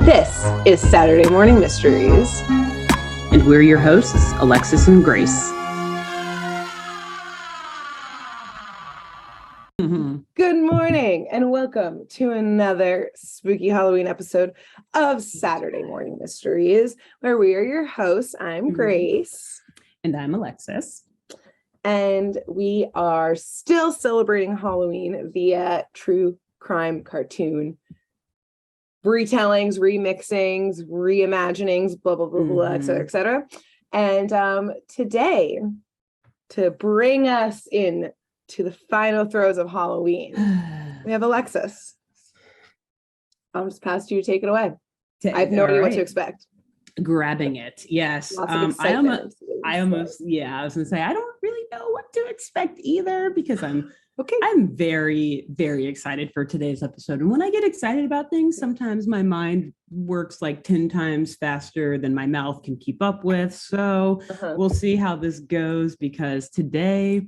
This is Saturday Morning Mysteries. And we're your hosts, Alexis and Grace. Good morning and welcome to another spooky Halloween episode of Saturday Morning Mysteries, where we are your hosts. I'm Grace. And I'm Alexis. And we are still celebrating Halloween via true crime cartoon retellings, remixings, reimaginings, blah, blah, blah, blah, et cetera, et cetera. And today, to bring us in to the final throes of Halloween, we have Alexis. I'll just pass to you. Take it away. I have no idea what to expect. Grabbing it. Yes. I was gonna say, I don't really know what to expect either, because I'm very, very excited for today's episode. And when I get excited about things, sometimes my mind works like 10 times faster than my mouth can keep up with. So we'll see how this goes, because today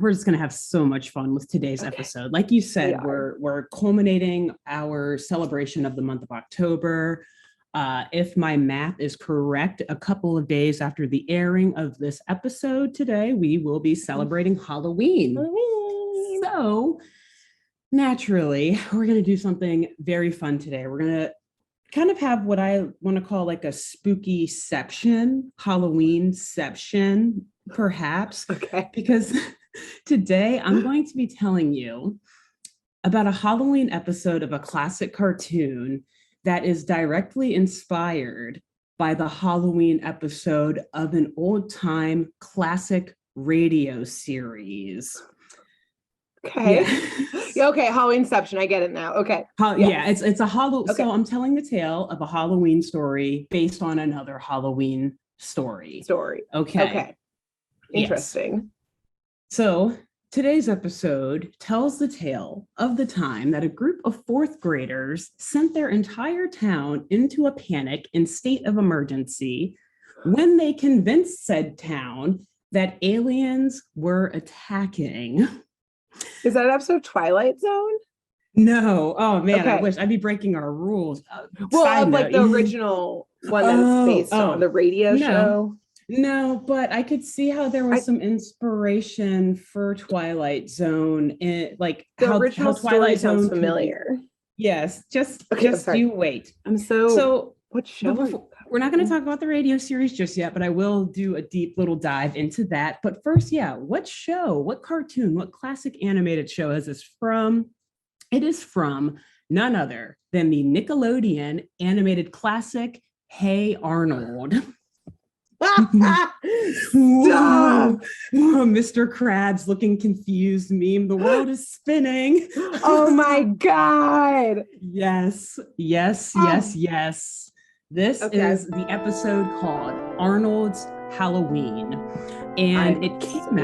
we're just going to have so much fun with today's episode. Like you said, we're culminating our celebration of the month of October. If my math is correct, a couple of days after the airing of this episode today, we will be celebrating Halloween. So naturally, we're going to do something very fun today. We're going to kind of have what I want to call like a spooky-ception, Halloween-ception, perhaps. Okay. Because today I'm going to be telling you about a Halloween episode of a classic cartoon that is directly inspired by the Halloween episode of an old-time classic radio series. Okay. Yeah. Okay, Halloweenception. I get it now. Okay. Yeah, it's a Halloween. Okay. So I'm telling the tale of a Halloween story based on another Halloween story. Okay. Interesting. Yes. So today's episode tells the tale of the time that a group of fourth graders sent their entire town into a panic and state of emergency when they convinced said town that aliens were attacking. Is that an episode of Twilight Zone? No. Oh man, okay. I wish I'd be breaking our rules. Like the original one that it's based on, the radio show. No, but I could see how there was some inspiration for Twilight Zone, and like the original Twilight Zone sounds familiar. Yes, just you wait. So what show? We're not going to talk about the radio series just yet, but I will do a deep little dive into that. But first, what show, what cartoon, what classic animated show is this from? It is from none other than the Nickelodeon animated classic, Hey Arnold. Mr. Krabs looking confused meme. The world is spinning. Oh my God. Yes. This is the episode called Arnold's Halloween. And it came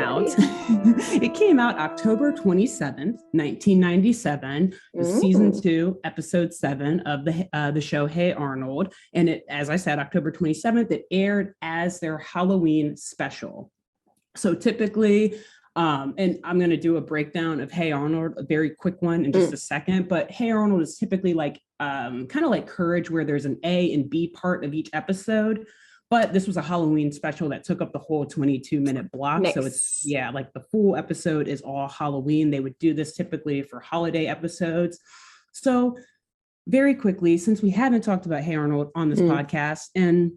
out October 27th, 1997. Season 2, episode 7 of the show Hey Arnold. And it, as I said, October 27th, it aired as their Halloween special. So typically, and I'm going to do a breakdown of Hey Arnold, a very quick one in just a second, but Hey Arnold is typically like kind of like Courage, where there's an A and B part of each episode. But this was a Halloween special that took up the whole 22-minute block. Nice. So it's, like the full episode is all Halloween. They would do this typically for holiday episodes. So very quickly, since we haven't talked about Hey Arnold on this podcast, and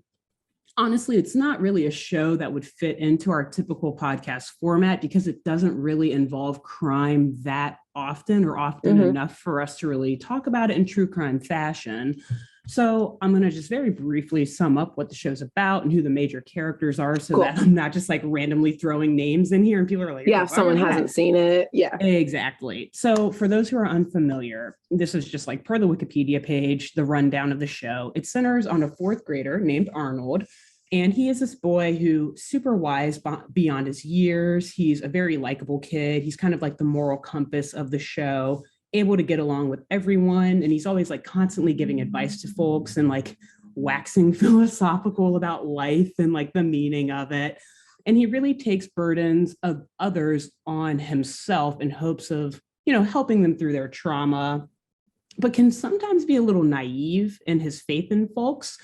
honestly, it's not really a show that would fit into our typical podcast format because it doesn't really involve crime that often enough for us to really talk about it in true crime fashion. So I'm going to just very briefly sum up what the show's about and who the major characters are, so that I'm not just like randomly throwing names in here and people are like, if someone hasn't seen it. Yeah, exactly. So for those who are unfamiliar, this is just like per the Wikipedia page, the rundown of the show. It centers on a fourth grader named Arnold. And he is this boy who super wise beyond his years. He's a very likable kid. He's kind of like the moral compass of the show, able to get along with everyone. And he's always like constantly giving advice to folks and like waxing philosophical about life and like the meaning of it. And he really takes burdens of others on himself in hopes of, helping them through their trauma but can sometimes be a little naive in his faith in folks.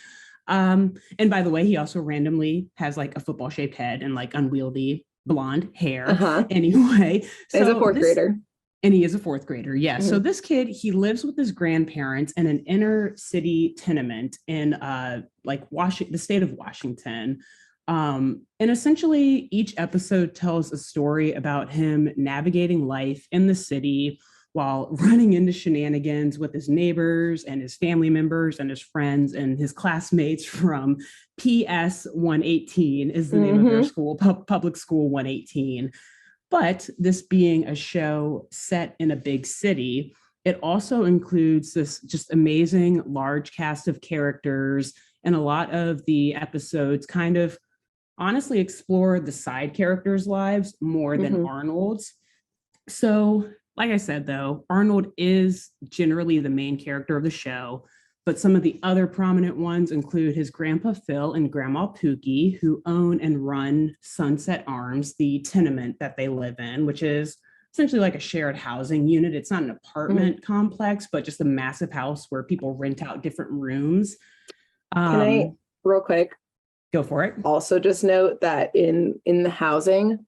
And by the way, he also randomly has like a football shaped head and like unwieldy blonde hair. Anyway, so as a fourth grader. And he is a fourth grader. Yeah. So this kid, he lives with his grandparents in an inner city tenement in like the state of Washington. And essentially each episode tells a story about him navigating life in the city while running into shenanigans with his neighbors and his family members and his friends and his classmates from PS 118 is the name of their school, public school 118. But this being a show set in a big city, it also includes this just amazing large cast of characters, and a lot of the episodes kind of honestly explore the side characters' lives more than Arnold's. So, like I said, though, Arnold is generally the main character of the show, but some of the other prominent ones include his grandpa Phil and grandma Pookie, who own and run Sunset Arms, the tenement that they live in, which is essentially like a shared housing unit. It's not an apartment complex, but just a massive house where people rent out different rooms. Can I, real quick? Go for it. Also, just note that in the housing,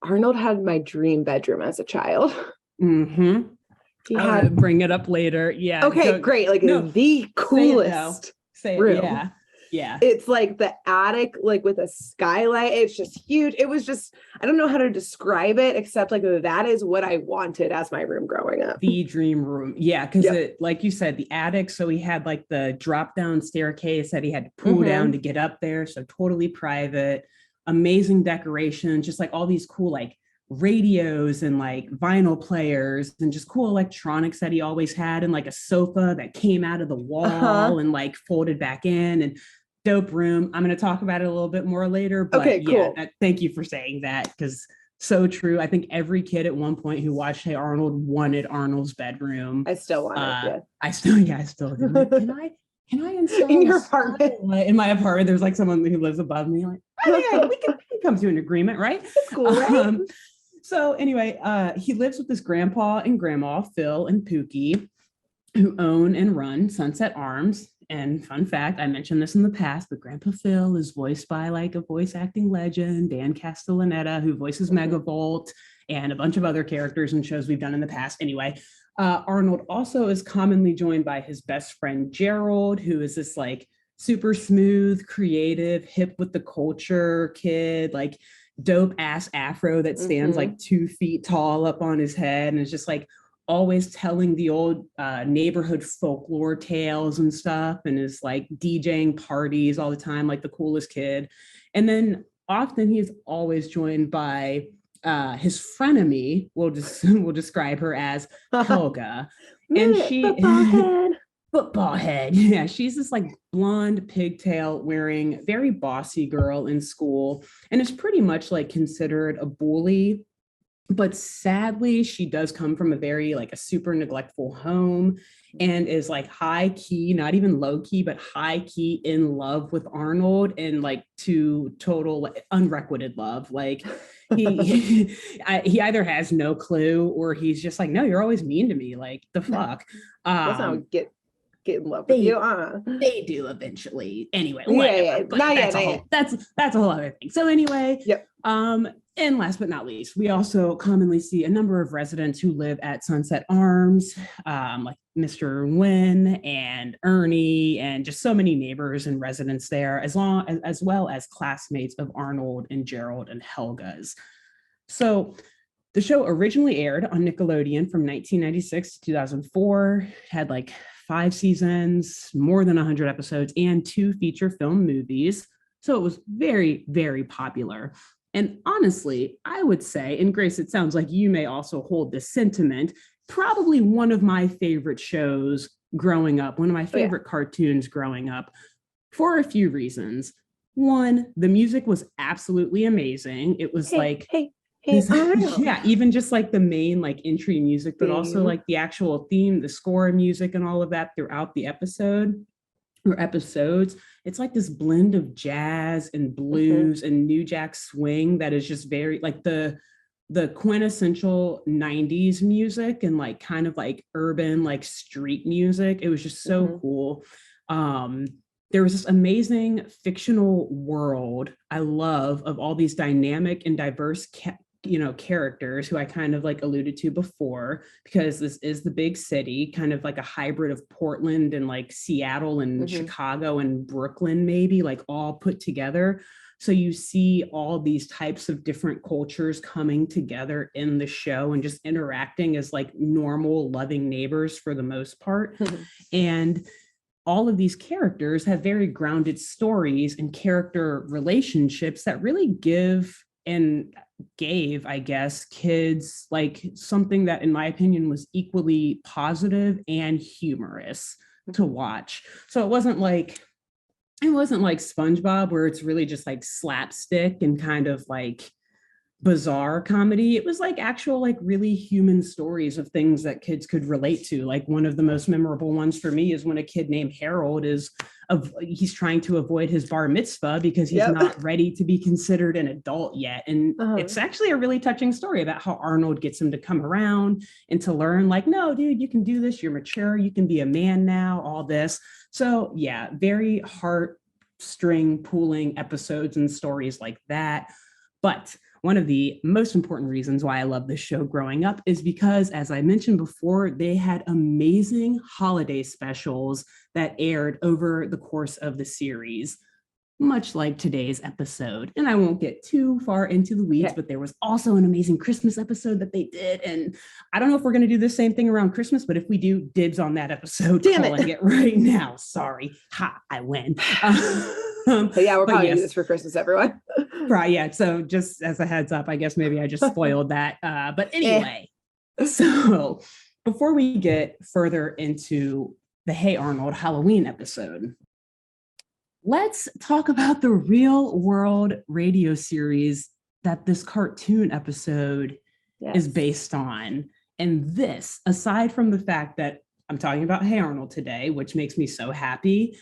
Arnold had my dream bedroom as a child. Bring it up later. Yeah. Okay, great. Like the coolest room. Yeah. It's like the attic, like with a skylight. It's just huge. It was just, I don't know how to describe it, except like that is what I wanted as my room growing up. The dream room. Yeah. Cause it, like you said, the attic. So he had like the drop down staircase that he had to pull down to get up there. So totally private, amazing decoration, just like all these cool, like radios and like vinyl players and just cool electronics that he always had, and like a sofa that came out of the wall and like folded back in, and dope room. I'm going to talk about it a little bit more later, but cool. Thank you for saying that, because so true. I think every kid at one point who watched Hey Arnold wanted Arnold's bedroom. I still want it. I still do. Can I install in your apartment? In my apartment, there's like someone who lives above me. Like, we can come to an agreement, right? That's cool, right? So anyway, he lives with his grandpa and grandma, Phil and Pookie, who own and run Sunset Arms. And fun fact, I mentioned this in the past, but Grandpa Phil is voiced by like a voice acting legend, Dan Castellaneta, who voices Megavolt and a bunch of other characters and shows we've done in the past. Anyway, Arnold also is commonly joined by his best friend, Gerald, who is this like super smooth, creative, hip with the culture kid, like dope ass afro that stands like 2 feet tall up on his head and is just like always telling the old neighborhood folklore tales and stuff, and is like DJing parties all the time, like the coolest kid. And then often he's always joined by his frenemy. We'll describe her as Helga. And she football head. Yeah, she's this like blonde pigtail wearing very bossy girl in school, and is pretty much like considered a bully. But sadly, she does come from a very like a super neglectful home, and is like high key, not even low key, but high key in love with Arnold, and like to total like, unrequited love. Like he either has no clue, or he's just like, no, you're always mean to me. Like the fuck. That's how get in love with you. They do eventually. Anyway, that's a whole other thing. So anyway, and last but not least, we also commonly see a number of residents who live at Sunset Arms, like Mr. Wynn and Ernie, and just so many neighbors and residents there, as well as classmates of Arnold and Gerald and Helga's. So the show originally aired on Nickelodeon from 1996 to 2004, had like 5 seasons, more than 100 episodes, and 2 feature film movies. So it was very, very popular. And honestly, I would say, and Grace, it sounds like you may also hold this sentiment, probably one of my favorite shows growing up, one of my favorite cartoons growing up, for a few reasons. One, the music was absolutely amazing. It was even just like the main like entry music, but also like the actual theme, the score music and all of that throughout the episode or episodes. It's like this blend of jazz and blues and New Jack Swing that is just very like the the quintessential 90s music and like kind of like urban like street music. It was just so cool. There was this amazing fictional world I love of all these dynamic and diverse characters who I kind of like alluded to before, because this is the big city, kind of like a hybrid of Portland and like Seattle and Chicago and Brooklyn, maybe like all put together. So you see all these types of different cultures coming together in the show and just interacting as like normal, loving neighbors for the most part. And all of these characters have very grounded stories and character relationships that really give and gave, I guess, kids like something that, in my opinion, was equally positive and humorous to watch. So it wasn't like SpongeBob, where it's really just like slapstick and kind of like bizarre comedy. It was like actual, like really human stories of things that kids could relate to. Like one of the most memorable ones for me is when a kid named Harold he's trying to avoid his bar mitzvah because he's not ready to be considered an adult yet. And it's actually a really touching story about how Arnold gets him to come around and to learn like, no, dude, you can do this. You're mature. You can be a man now, all this. So yeah, very heartstring pulling episodes and stories like that. But one of the most important reasons why I love this show growing up is because, as I mentioned before, they had amazing holiday specials that aired over the course of the series, much like today's episode. And I won't get too far into the weeds, but there was also an amazing Christmas episode that they did. And I don't know if we're going to do the same thing around Christmas, but if we do, dibs on that episode. Damn calling it right now. Sorry. Ha, I win. But yeah, we're probably doing this for Christmas, everyone. Right, yeah. So just as a heads up, I guess maybe I just spoiled that. But anyway, so before we get further into the Hey Arnold Halloween episode, let's talk about the real world radio series that this cartoon episode is based on. And this, aside from the fact that I'm talking about Hey Arnold today, which makes me so happy,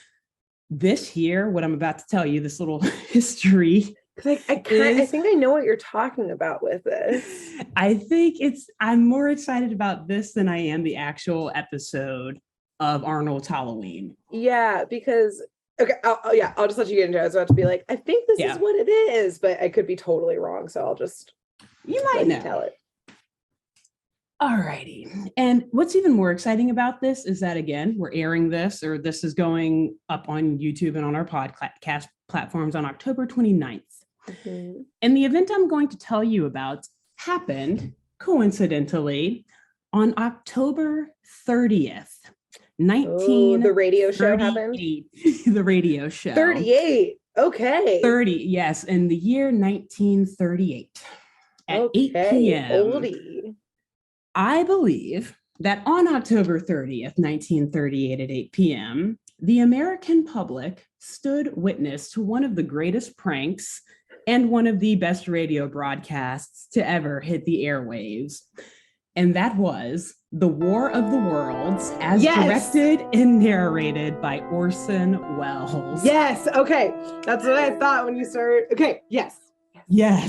this here, what I'm about to tell you, this little history. I think I know what you're talking about with this. I'm more excited about this than I am the actual episode of Arnold's Halloween. Yeah, because I'll just let you get into it. I was about to be like, I think this is what it is, but I could be totally wrong. So I'll just tell it. Alrighty. And what's even more exciting about this is that, again, we're airing this, or this is going up on YouTube and on our podcast platforms on October 29th. And the event I'm going to tell you about happened, coincidentally, on October 30th, the radio show happened? The radio show. 38. Okay. 30, yes. In the year 1938 at 8 p.m. Oldie. I believe that on October 30th, 1938 at 8 p.m., the American public stood witness to one of the greatest pranks and one of the best radio broadcasts to ever hit the airwaves. And that was The War of the Worlds, as directed and narrated by Orson Welles. Yes. Okay. That's what I thought when you started. Okay. Yes.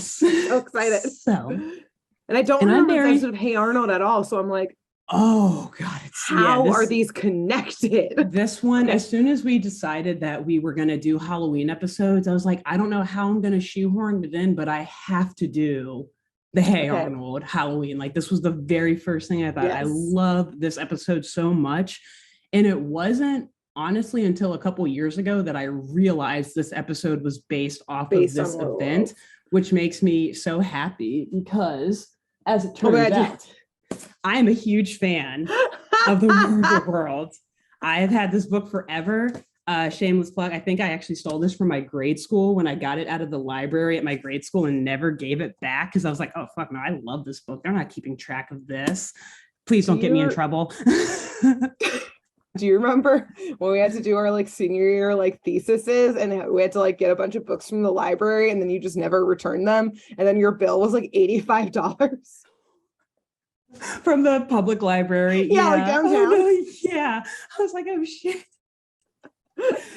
So excited. And I don't remember the episode of Hey Arnold at all. So I'm like, oh God. How are these connected? This one, as soon as we decided that we were going to do Halloween episodes, I was like, I don't know how I'm going to shoehorn it in, but I have to do the Hey Arnold Halloween. Like, this was the very first thing I thought. I love this episode so much. And it wasn't honestly until a couple years ago that I realized this episode was based off of this event, which makes me so happy because, as it turns out, I'm a huge fan of The War of the Worlds. I have had this book forever. Shameless plug. I think I actually stole this from my grade school when I got it out of the library at my grade school and never gave it back because I was like, oh, fuck no, I love this book. They're not keeping track of this. Please don't get me in trouble. Do you remember when we had to do our like senior year like theses and we had to like get a bunch of books from the library and then you just never returned them and then your bill was like $85 from the public library? Like downtown. Oh, no, yeah, I was like, oh shit.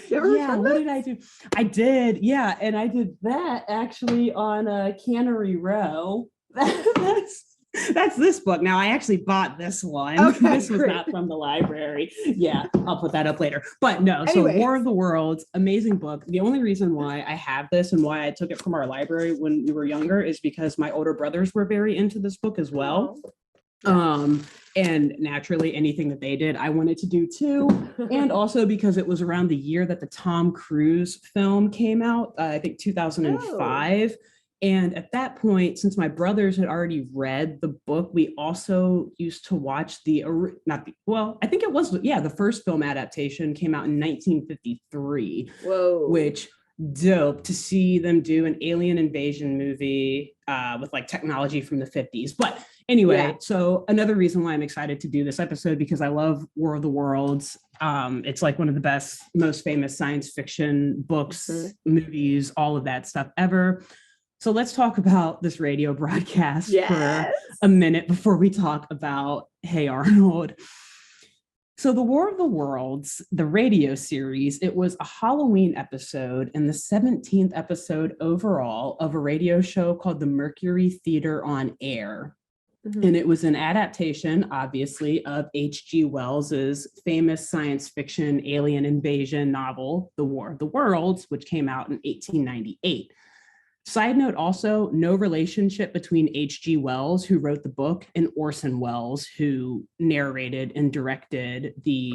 What did I do? I did, and I did that actually on Cannery Row That's this book. Now, I actually bought this one. Okay, this was great. not from the library. Yeah, I'll put that up later. But no, Anyways. So War of the Worlds, amazing book. The only reason why I have this and why I took it from our library when we were younger is because my older brothers were very into this book as well. And naturally, anything that they did, I wanted to do too. And also because it was around the year that the Tom Cruise film came out, I think 2005. And at that point, since my brothers had already read the book, we also used to watch I think it was, the first film adaptation came out in 1953. Whoa. Which dope to see them do an alien invasion movie with like technology from the 50s. But anyway, So another reason why I'm excited to do this episode, because I love War of the Worlds. It's like one of the best, most famous science fiction books, movies, all of that stuff ever. So let's talk about this radio broadcast for a minute before we talk about Hey Arnold. So the War of the Worlds, the radio series, it was a Halloween episode and the 17th episode overall of a radio show called the Mercury Theater on Air. And it was an adaptation, obviously, of H.G. Wells's famous science fiction alien invasion novel, The War of the Worlds, which came out in 1898. Side note also, no relationship between H.G. Wells, who wrote the book, and Orson Welles, who narrated and directed the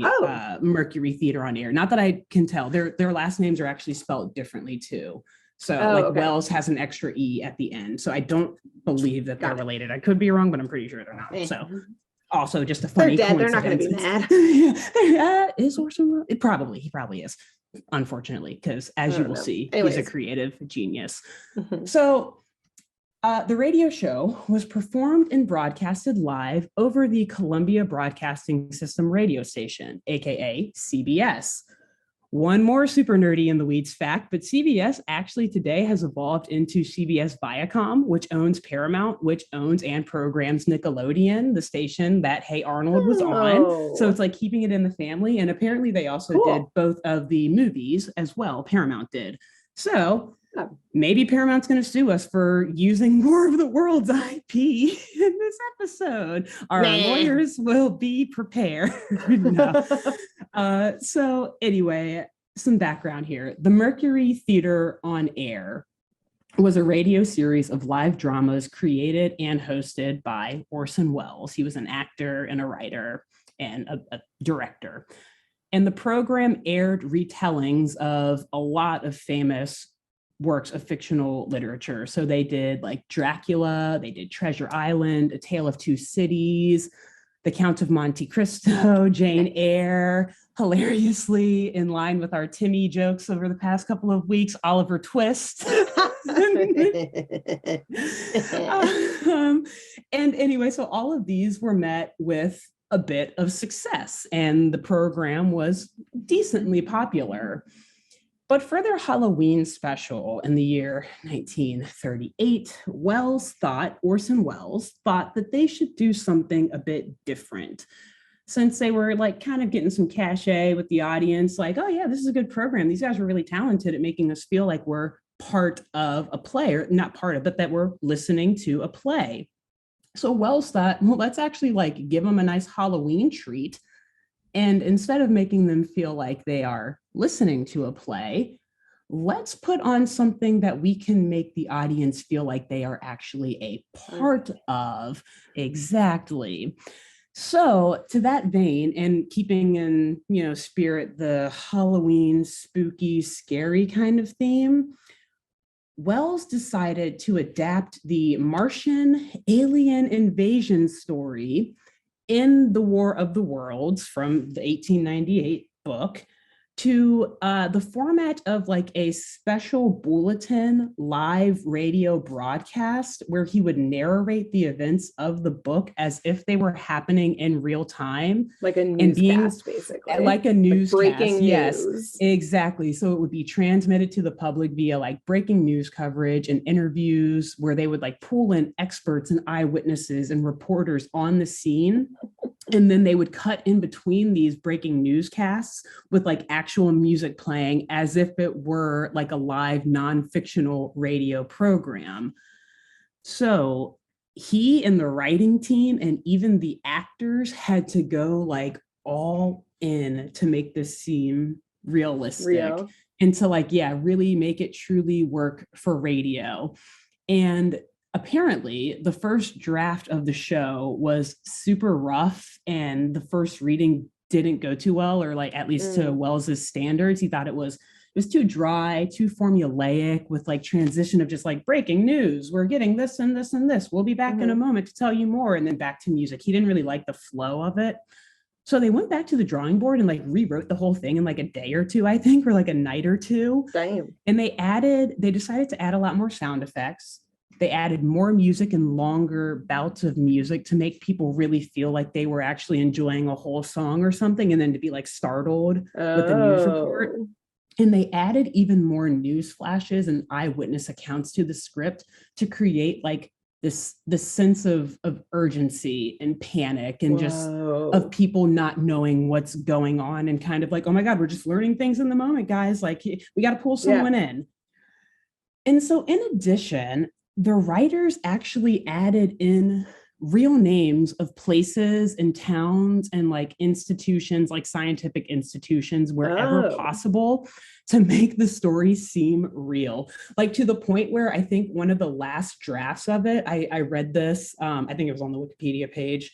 Mercury Theater on Air. Not that I can tell. Their last names are actually spelled differently too. So Wells has an extra E at the end. So I don't believe that they're related. I could be wrong, but I'm pretty sure they're not. So also just a funny They're dead. They're not going to be mad. Is Orson Welles? He probably is. Unfortunately, because as you will see, he's a creative genius. So the radio show was performed and broadcasted live over the Columbia Broadcasting System radio station, aka CBS. One more super nerdy in the weeds fact, but CBS actually today has evolved into CBS Viacom, which owns Paramount, which owns and programs Nickelodeon, the station that Hey Arnold was on. So it's like keeping it in the family. And apparently they also did both of the movies as well. Paramount did. So maybe Paramount's going to sue us for using War of the Worlds IP in this episode. Our lawyers will be prepared. So anyway, some background here. The Mercury Theater on Air was a radio series of live dramas created and hosted by Orson Welles. He was an actor and a writer and a director. And the program aired retellings of a lot of famous works of fictional literature. So they did like Dracula, they did Treasure Island, A Tale of Two Cities, The Count of Monte Cristo, Jane Eyre, hilariously in line with our Timmy jokes over the past couple of weeks, Oliver Twist. And anyway, so all of these were met with a bit of success, and the program was decently popular. But for their Halloween special in the year 1938, Orson Welles thought that they should do something a bit different. Since they were like kind of getting some cachet with the audience, like, oh yeah, this is a good program. These guys are really talented at making us feel like we're part of a play, or not part of, but that we're listening to a play. So Welles thought, well, let's actually like give them a nice Halloween treat. And instead of making them feel like they are listening to a play, let's put on something that we can make the audience feel like they are actually a part of. Exactly. So to that vein, and keeping in, spirit, the Halloween, spooky, scary kind of theme, Welles decided to adapt the Martian alien invasion story in The War of the Worlds from the 1898 book to the format of like a special bulletin live radio broadcast where he would narrate the events of the book as if they were happening in real time. Like a newscast, basically. Like a newscast. Like breaking yes, news. Exactly. So it would be transmitted to the public via like breaking news coverage and interviews where they would like pull in experts and eyewitnesses and reporters on the scene. And then they would cut in between these breaking newscasts with like actual music playing as if it were like a live non-fictional radio program. So he and the writing team and even the actors had to go like all in to make this seem realistic Real. and to like, yeah, really make it truly work for radio. And apparently, the first draft of the show was super rough, and the first reading didn't go too well, or like at least to Wells's standards. He thought it was too dry, too formulaic, with like transition of just like breaking news. We're getting this and this and this. We'll be back in a moment to tell you more, and then back to music. He didn't really like the flow of it. So they went back to the drawing board and like rewrote the whole thing in like a day or two, I think, or like a night or two. Damn. And they decided to add a lot more sound effects. They added more music and longer bouts of music to make people really feel like they were actually enjoying a whole song or something, and then to be like startled with the news report. And they added even more news flashes and eyewitness accounts to the script to create like this sense of urgency and panic and just of people not knowing what's going on, and kind of like, oh my God, we're just learning things in the moment, guys. Like, we got to pull someone in. And so in addition, the writers actually added in real names of places and towns and like institutions, like scientific institutions, wherever possible, to make the story seem real. Like to the point where I think one of the last drafts of it, I read this, I think it was on the Wikipedia page.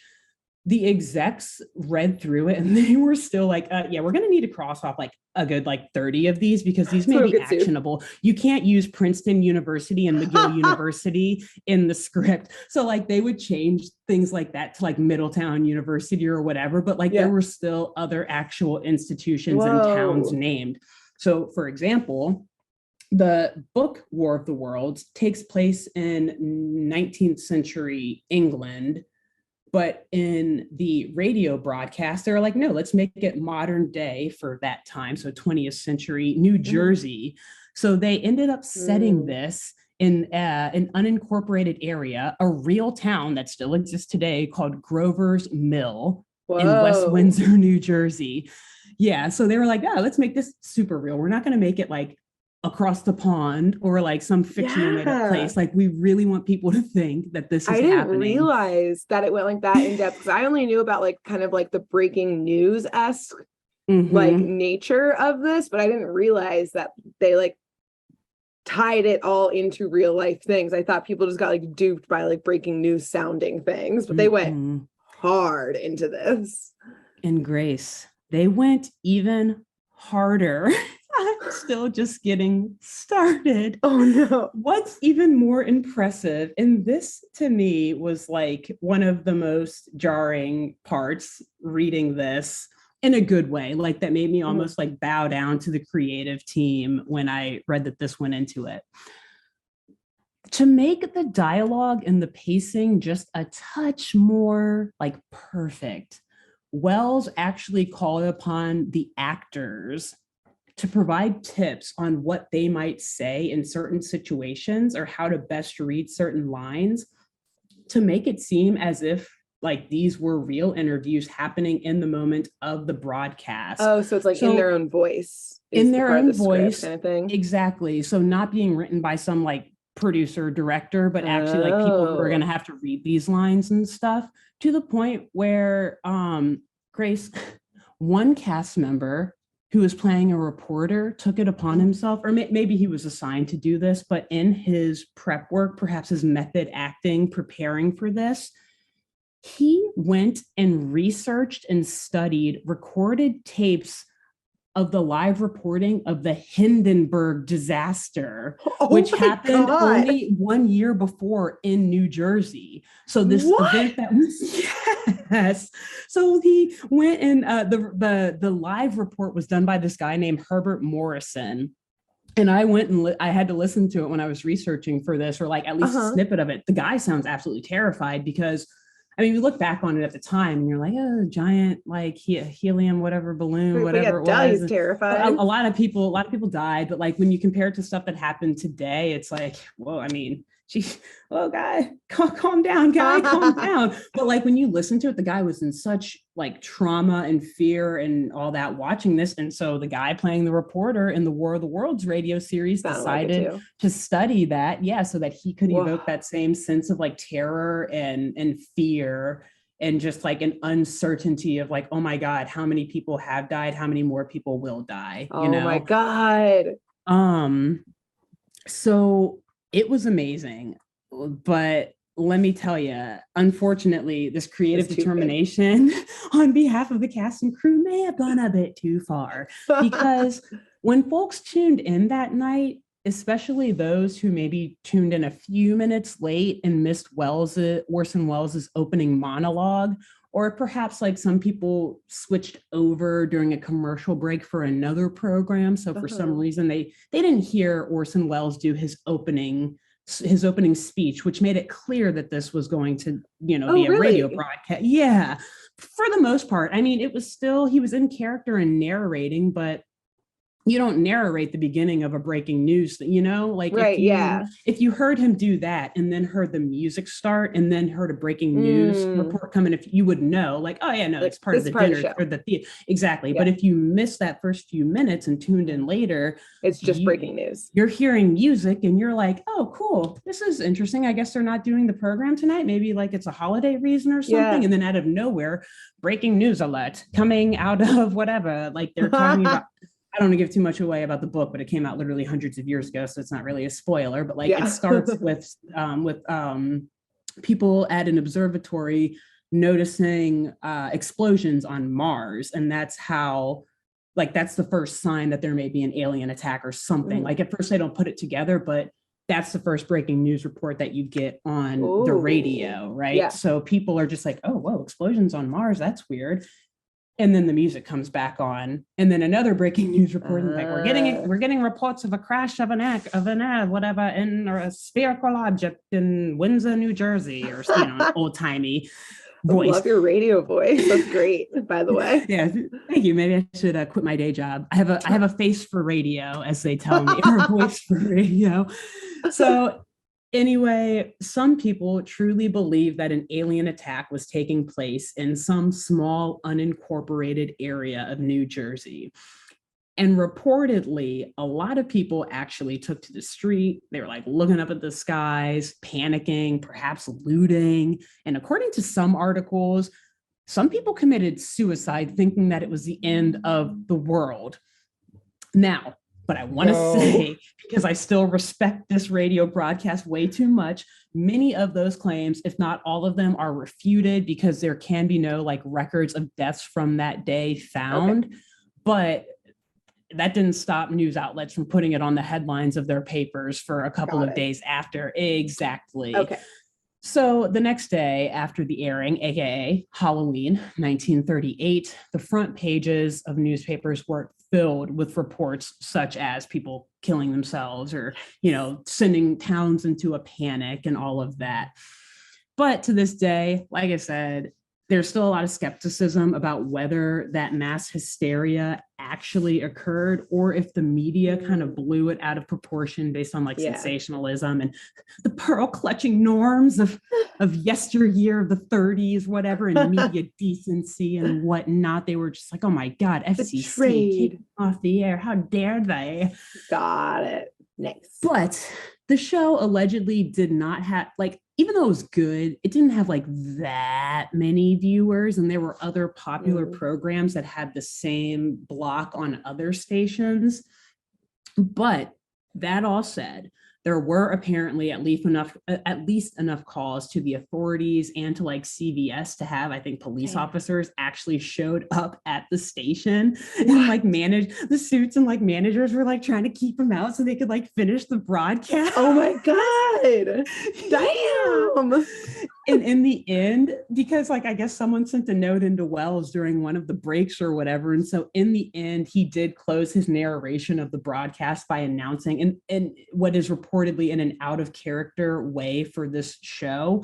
The execs read through it and they were still like, yeah, we're going to need to cross off like a good like 30 of these because these may be actionable. You can't use Princeton University and McGill University in the script. So like they would change things like that to like Middletown University or whatever, but like there were still other actual institutions and towns named. So for example, the book War of the Worlds takes place in 19th century England. But in the radio broadcast, they're like, no, let's make it modern day for that time. So 20th century New Jersey. So they ended up setting this in an unincorporated area, a real town that still exists today called Grover's Mill in West Windsor, New Jersey. Yeah. So they were like, oh, let's make this super real. We're not going to make it like across the pond or like some fictional made up place. Like we really want people to think that this is happening. I didn't realize that it went like that in depth because I only knew about like kind of like the breaking news-esque like nature of this, but I didn't realize that they like tied it all into real life things. I thought people just got like duped by like breaking news sounding things, but they went hard into this. And Grace, they went even harder. I'm still just getting started. Oh no. What's even more impressive, and this to me was like one of the most jarring parts reading this in a good way, like that made me almost like bow down to the creative team when I read that this went into it. To make the dialogue and the pacing just a touch more like perfect, Wells actually called upon the actors to provide tips on what they might say in certain situations or how to best read certain lines to make it seem as if like these were real interviews happening in the moment of the broadcast. Oh, so it's like in their own voice. In their own voice, kind of thing. Exactly. So not being written by some like producer, director, but actually like people who are going to have to read these lines and stuff, to the point where Grace, one cast member who was playing a reporter took it upon himself, or maybe he was assigned to do this, but in his prep work, perhaps his method acting, preparing for this, he went and researched and studied recorded tapes of the live reporting of the Hindenburg disaster, which happened only 1 year before in New Jersey. So this event that was, yes. So he went and the live report was done by this guy named Herbert Morrison. And I went and I had to listen to it when I was researching for this, or like at least a snippet of it. The guy sounds absolutely terrified because I mean, you look back on it at the time and you're like, oh, giant, like helium, whatever balloon, whatever it was. He's terrified. A lot of people died. But like when you compare it to stuff that happened today, it's like, whoa, I mean, she, oh guy, calm down, guy, calm down. But like when you listen to it, the guy was in such like trauma and fear and all that watching this. And so the guy playing the reporter in the War of the Worlds radio series decided to study that. Yeah. So that he could evoke that same sense of like terror and fear and just like an uncertainty of like, oh my God, how many people have died? How many more people will die? You know? Oh my God. So it was amazing, but let me tell you, unfortunately, this creative determination on behalf of the cast and crew may have gone a bit too far, because when folks tuned in that night, especially those who maybe tuned in a few minutes late and missed Orson Welles' opening monologue, or perhaps like some people switched over during a commercial break for another program. So for some reason, they didn't hear Orson Welles do his opening speech, which made it clear that this was going to, be a radio broadcast. Yeah, for the most part. I mean, it was still, he was in character and narrating, but you don't narrate the beginning of a breaking news, like if you heard him do that and then heard the music start and then heard a breaking news report come in, if you would know, like, oh yeah, no, it's part of the dinner or the theater. Exactly. Yeah. But if you missed that first few minutes and tuned in later, it's just breaking news. You're hearing music and you're like, oh, cool. This is interesting. I guess they're not doing the program tonight. Maybe like it's a holiday reason or something. Yeah. And then out of nowhere, breaking news alert coming out of whatever, like they're talking about. I don't want to give too much away about the book, but it came out literally hundreds of years ago, so it's not really a spoiler. But like it starts with people at an observatory noticing explosions on Mars, and that's how, like, that's the first sign that there may be an alien attack or something. Like at first they don't put it together, but that's the first breaking news report that you get on the radio, right? Yeah. So people are just like, oh, whoa, explosions on Mars, that's weird. And then the music comes back on, and then another breaking news report. Like we're getting reports of a crash of whatever in a spherical object in Windsor, New Jersey, or old timey voice. I love your radio voice. That's great, by the way. Yeah, thank you. Maybe I should quit my day job. I have a face for radio, as they tell me, or a voice for radio. So. Anyway, some people truly believe that an alien attack was taking place in some small unincorporated area of New Jersey. And reportedly, a lot of people actually took to the street. They were like looking up at the skies, panicking, perhaps looting. And according to some articles, some people committed suicide thinking that it was the end of the world. Now, but I want to say, because I still respect this radio broadcast way too much, many of those claims, if not all of them, are refuted because there can be no like records of deaths from that day found. Okay. But that didn't stop news outlets from putting it on the headlines of their papers for a couple of days after. Exactly. Okay. So the next day after the airing, aka Halloween 1938, the front pages of newspapers were filled with reports such as people killing themselves or, sending towns into a panic and all of that. But to this day, like I said, there's still a lot of skepticism about whether that mass hysteria actually occurred or if the media kind of blew it out of proportion based on sensationalism and the pearl clutching norms of yesteryear of the 30s, whatever, and media decency and whatnot. They were just like, oh my God, FCC, take off the air. How dare they? Got it. Nice. But the show allegedly did not have, even though it was good, it didn't have that many viewers, and there were other popular programs that had the same block on other stations. But that all said, there were apparently at least enough calls to the authorities and to CVS to have, I think, police officers actually showed up at the station and manage the suits, and managers were trying to keep them out so they could finish the broadcast. Oh my God. Damn. And in the end, because I guess someone sent a note into Welles during one of the breaks or whatever. And so in the end, he did close his narration of the broadcast by announcing, and what is reportedly in an out of character way for this show,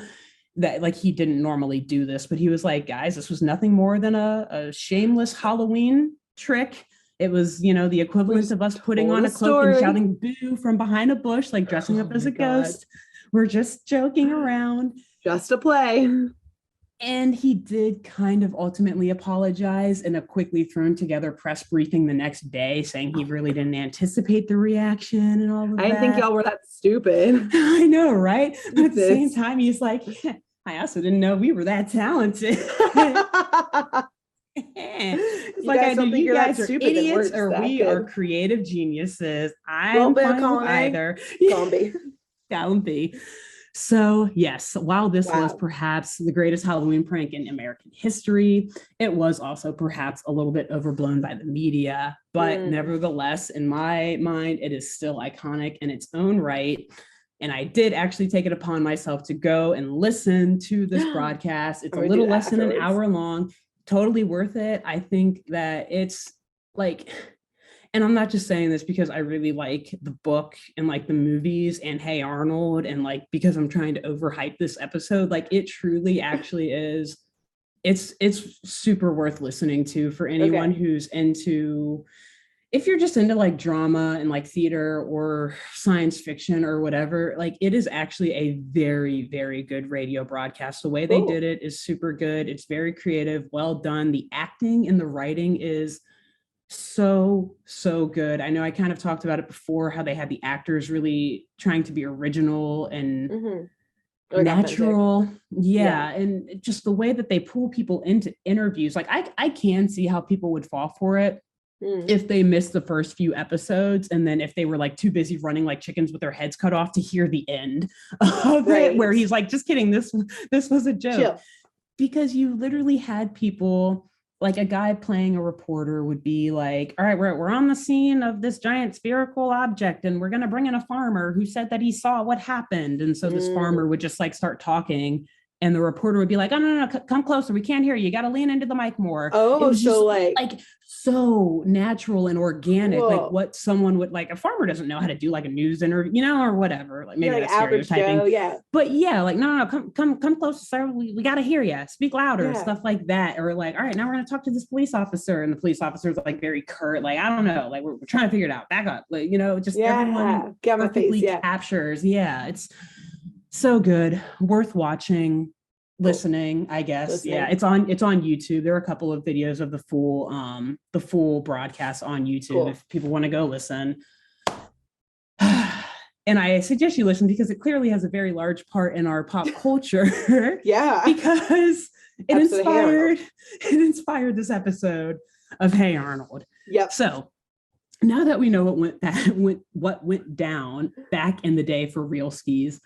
that he didn't normally do this, but he was like, guys, this was nothing more than a shameless Halloween trick. It was, the equivalent of us putting on a cloak and shouting boo from behind a bush, dressing up as a ghost. We're just joking around. Just a play. And he did kind of ultimately apologize in a quickly thrown together press briefing the next day, saying he really didn't anticipate the reaction and all of that. I didn't think y'all were that stupid. I know, right? But at the same time, he's like, I also didn't know we were that talented. It's like, I know you guys are idiots or we are creative geniuses. I don't fine either. Don't be. So yes, while this was perhaps the greatest Halloween prank in American history, it was also perhaps a little bit overblown by the media, but nevertheless, in my mind, it is still iconic in its own right. And I did actually take it upon myself to go and listen to this broadcast. It's a little less than an hour long, totally worth it. I think that it's like, and I'm not just saying this because I really like the book and like the movies and Hey Arnold and like because I'm trying to overhype this episode. Like it truly actually is. It's super worth listening to for anyone who's into, if you're just into like drama and like theater or science fiction or whatever. Like it is actually a very, very good radio broadcast. The way they did it is super good. It's very creative, well done. The acting and the writing is so good. I know I kind of talked about it before, how they had the actors really trying to be original and natural. And just the way that they pull people into interviews, like I can see how people would fall for it if they missed the first few episodes, and then if they were like too busy running like chickens with their heads cut off to hear the end of it, where he's like, just kidding, this was a joke. Because you literally had people, like a guy playing a reporter would be like, all right, we're on the scene of this giant spherical object and we're going to bring in a farmer who said that he saw what happened. And so this farmer would just like start talking and the reporter would be like, oh, no, come closer. We can't hear you. You got to lean into the mic more. Oh, so like so natural and organic, like what someone would like. A farmer doesn't know how to do like a news interview, you know, or whatever. Like maybe that's stereotyping. But yeah, like no, come closer, sir. We got to hear you. Speak louder, stuff like that. Or like, all right, now we're gonna talk to this police officer, and the police officer is like very curt, like I don't know, like we're trying to figure it out. Back up, like you know, just everyone perfectly captures. Yeah, it's so good, worth watching. Listening, I guess. Yeah, it's on YouTube. There are a couple of videos of the full broadcast on YouTube if people want to go listen. And I suggest you listen because it clearly has a very large part in our pop culture. Because it inspired this episode of Hey Arnold. So now that we know what went down back in the day for real skis,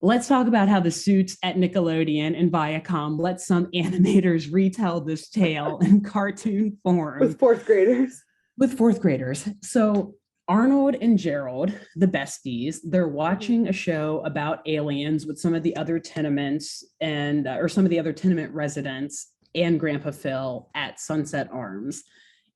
let's talk about how the suits at Nickelodeon and Viacom let some animators retell this tale in cartoon form. With fourth graders. So Arnold and Gerald, the besties, they're watching a show about aliens with some of the other tenements or some of the other tenement residents and Grandpa Phil at Sunset Arms.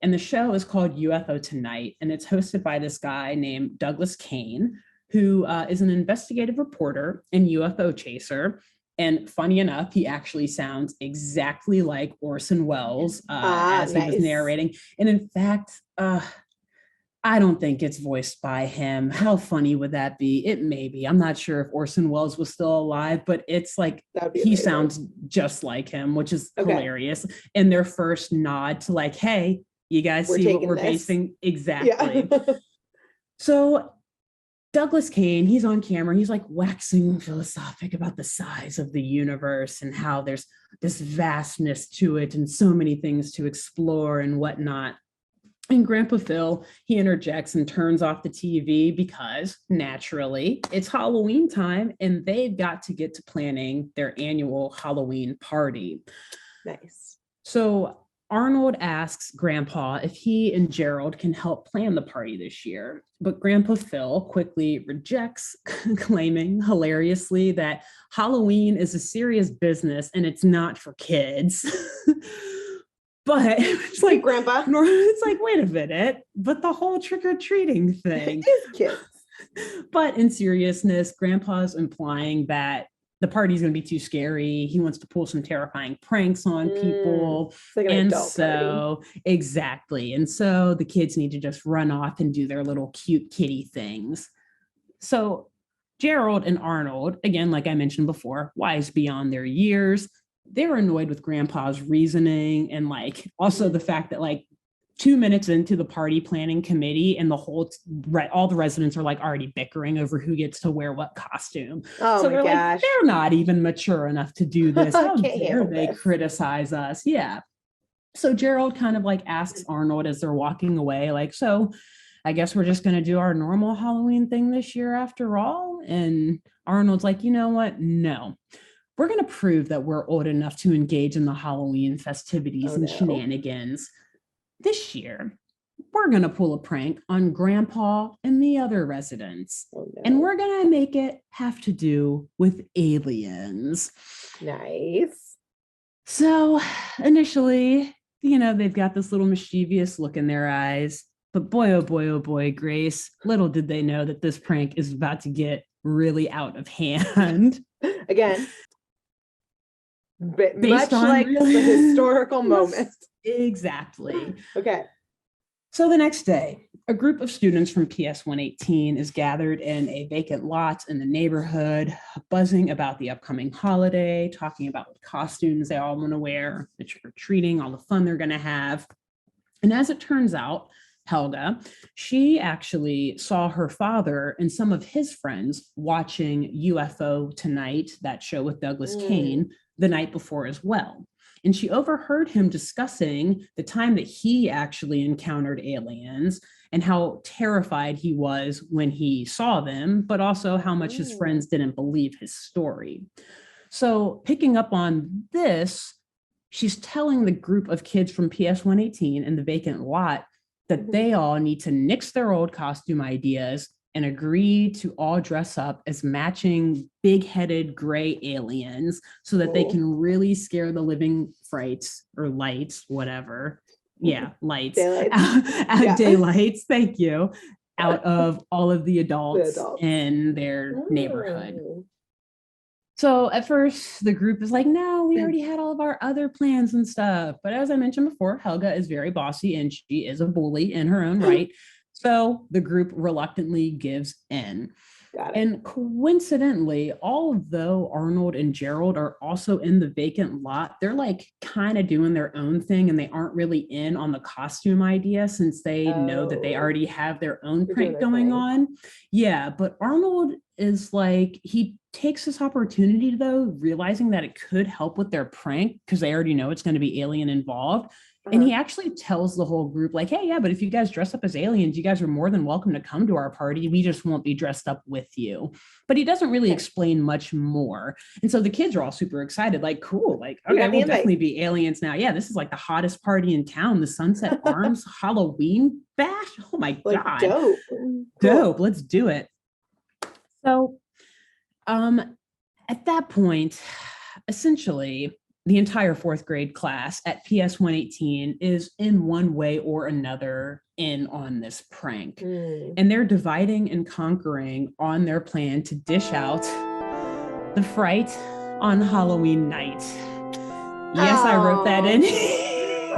And the show is called UFO Tonight, and it's hosted by this guy named Douglas Kane, who is an investigative reporter and UFO chaser. And funny enough, he actually sounds exactly like Orson Welles as he was narrating. And in fact, I don't think it's voiced by him. How funny would that be? It may be. I'm not sure if Orson Welles was still alive, but it's like he sounds just like him, which is hilarious. And their first nod to like, hey, you guys see what we're basing? Exactly. So Douglas Kane, he's on camera, he's like waxing philosophic about the size of the universe and how there's this vastness to it and so many things to explore and whatnot. And Grandpa Phil, he interjects and turns off the TV because naturally it's Halloween time and they've got to get to planning their annual Halloween party. Nice. So Arnold asks Grandpa if he and Gerald can help plan the party this year, but Grandpa Phil quickly rejects, claiming hilariously that Halloween is a serious business and it's not for kids. But it's like, Grandpa, it's like, wait a minute, but the whole trick-or-treating thing is kids. But in seriousness, Grandpa's implying that the party's going to be too scary. He wants to pull some terrifying pranks on people. Like an adult party. Exactly. And so the kids need to just run off and do their little cute kitty things. So Gerald and Arnold, again, like I mentioned before, wise beyond their years, they're annoyed with Grandpa's reasoning and like also the fact that like 2 minutes into the party planning committee and all the residents are like already bickering over who gets to wear what costume. Oh, so my they're gosh. like, they're not even mature enough to do this. How Can't dare handle they this. criticize us? Yeah. So Gerald kind of like asks Arnold as they're walking away, like, so I guess we're just going to do our normal Halloween thing this year after all. And Arnold's like, you know what? No, we're going to prove that we're old enough to engage in the Halloween festivities and shenanigans. This year, we're going to pull a prank on Grandpa and the other residents. And we're going to make it have to do with aliens. Nice. So initially, they've got this little mischievous look in their eyes. But boy, oh boy, Grace, little did they know that this prank is about to get really out of hand. Again, much like the historical moment. Exactly. Okay. So the next day, a group of students from PS 118 is gathered in a vacant lot in the neighborhood, buzzing about the upcoming holiday, talking about what costumes they all want to wear, the trick-or-treating, all the fun they're going to have. And as it turns out, Helga, she actually saw her father and some of his friends watching UFO Tonight, that show with Douglas Kane, the night before as well. And she overheard him discussing the time that he actually encountered aliens and how terrified he was when he saw them, but also how much his friends didn't believe his story. So picking up on this, she's telling the group of kids from PS 118 in the vacant lot that they all need to nix their old costume ideas and agree to all dress up as matching big-headed gray aliens so that they can really scare the living frights or lights, whatever. Yeah, lights. Daylights, thank you, out of all of the adults in their neighborhood. So at first, the group is like, no, we already had all of our other plans and stuff. But as I mentioned before, Helga is very bossy and she is a bully in her own right. So the group reluctantly gives in. And coincidentally, although Arnold and Gerald are also in the vacant lot, they're like kind of doing their own thing and they aren't really in on the costume idea since they know that they already have their own prank going on. Yeah, but Arnold is like, he takes this opportunity though, realizing that it could help with their prank because they already know it's going to be alien involved. And he actually tells the whole group like, hey, yeah, but if you guys dress up as aliens, you guys are more than welcome to come to our party. We just won't be dressed up with you. But he doesn't really explain much more. And so the kids are all super excited, like, cool, like, okay, we'll definitely be aliens now. Yeah, this is like the hottest party in town, the Sunset Arms Halloween bash. Oh my God. Dope. Dope. Let's do it. So at that point, essentially, the entire fourth grade class at PS 118 is in one way or another in on this prank. And they're dividing and conquering on their plan to dish out the fright on Halloween night. Yes, I wrote that in.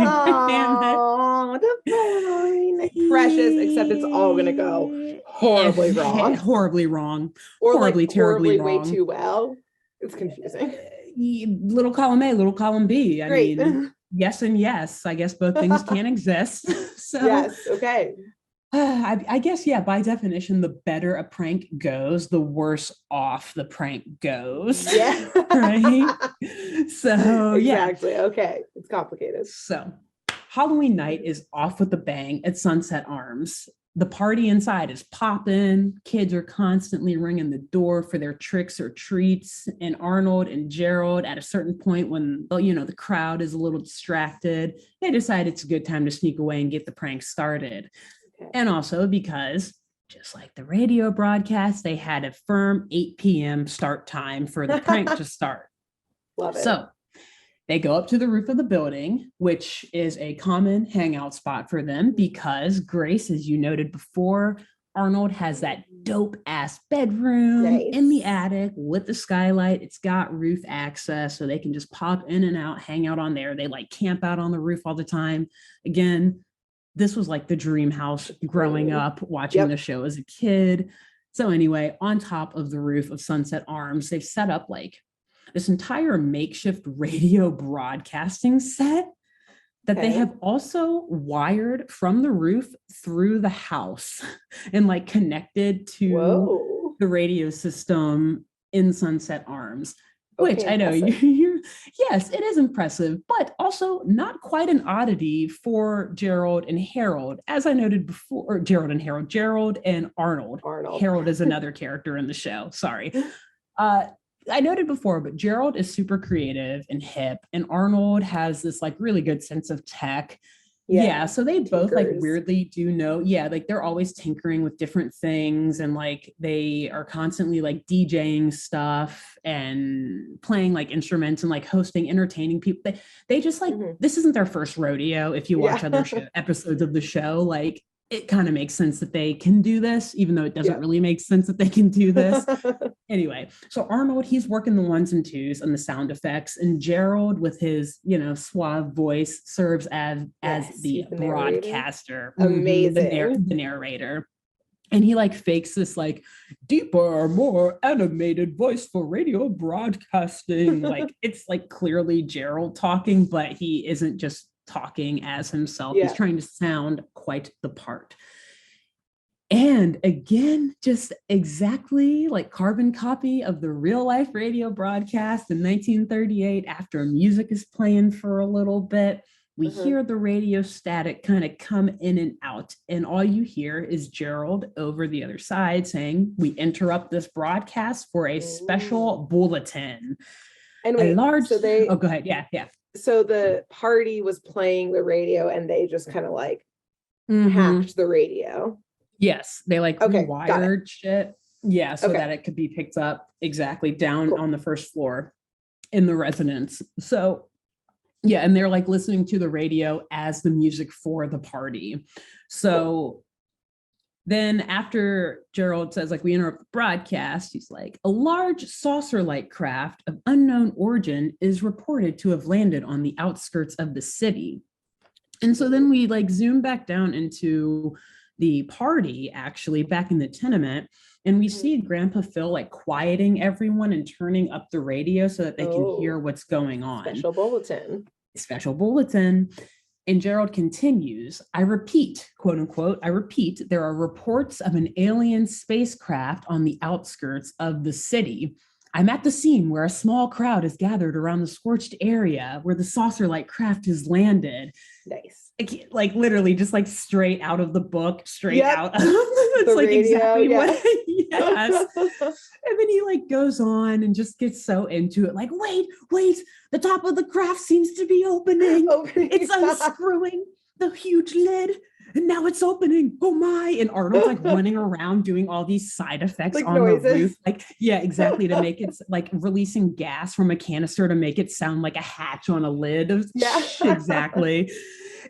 Oh, the Halloween night. Precious, except it's all going to go horribly wrong. Horribly wrong. Or horribly, like terribly horribly wrong. way too well. It's confusing. Little column A, little column B. I mean, yes and yes. I guess both things can exist. So yes, okay. I guess, yeah, by definition, the better a prank goes, the worse off the prank goes. Yeah. Right? So, exactly. Okay. It's complicated. So Halloween night is off with a bang at Sunset Arms. The party inside is popping. Kids are constantly ringing the door for their tricks or treats. And Arnold and Gerald, at a certain point when, the crowd is a little distracted, they decide it's a good time to sneak away and get the prank started. Okay. And also because, just like the radio broadcast, they had a firm 8 p.m. start time for the prank to start. Love it. So they go up to the roof of the building, which is a common hangout spot for them because Grace, as you noted before, Arnold has that dope ass bedroom in the attic with the skylight. It's got roof access so they can just pop in and out, hang out on there. They like camp out on the roof all the time. Again, this was like the dream house growing up, watching the show as a kid. So anyway, on top of the roof of Sunset Arms, they've set up like this entire makeshift radio broadcasting set that they have also wired from the roof through the house and like connected to the radio system in Sunset Arms. Which I know you're, yes, it is impressive, but also not quite an oddity for Gerald and Harold. As I noted before, or Gerald and Arnold. Harold is another character in the show. Sorry. I noted before, but Gerald is super creative and hip, and Arnold has this like really good sense of tech. Yeah, so they both like weirdly do know. Yeah, like they're always tinkering with different things, and like they are constantly like DJing stuff and playing like instruments and like hosting, entertaining people. They just like this isn't their first rodeo. If you watch other episodes of the show, like it kind of makes sense that they can do this, even though it doesn't really make sense that they can do this. Anyway, so Arnold, he's working the ones and twos and the sound effects, and Gerald with his, suave voice serves as the broadcaster. Amazing. The narrator. And he like fakes this like deeper, more animated voice for radio broadcasting. Like it's like clearly Gerald talking, but he isn't just talking as himself. He's trying to sound quite the part. And again, just exactly like carbon copy of the real life radio broadcast in 1938. After music is playing for a little bit, we hear the radio static kind of come in and out. And all you hear is Gerald over the other side saying, "We interrupt this broadcast for a special bulletin." And wait, oh, go ahead. Yeah. So the party was playing the radio and they just kind of like hacked the radio. Yes, they like rewired shit. Yeah, so that it could be picked up exactly down on the first floor in the residence. So yeah, and they're like listening to the radio as the music for the party. So then after Gerald says, like, we interrupt the broadcast, he's like, a large saucer-like craft of unknown origin is reported to have landed on the outskirts of the city. And so then we like zoom back down into the party, actually, back in the tenement, and we see Grandpa Phil like quieting everyone and turning up the radio so that they can hear what's going on. Special bulletin. And Gerald continues, I repeat, quote unquote, there are reports of an alien spacecraft on the outskirts of the city. I'm at the scene where a small crowd is gathered around the scorched area where the saucer-like craft has landed. Nice. Like literally just like straight out of the book, out. It's the like radio, exactly what, yes. And then he like goes on and just gets so into it. Like, wait, the top of the craft seems to be opening. It's unscrewing the huge lid. And now it's opening. Oh my. And Arnold's like running around doing all these side effects like on noises. The roof. Like, yeah, exactly. To make it like releasing gas from a canister to make it sound like a hatch on a lid. Yeah. Exactly.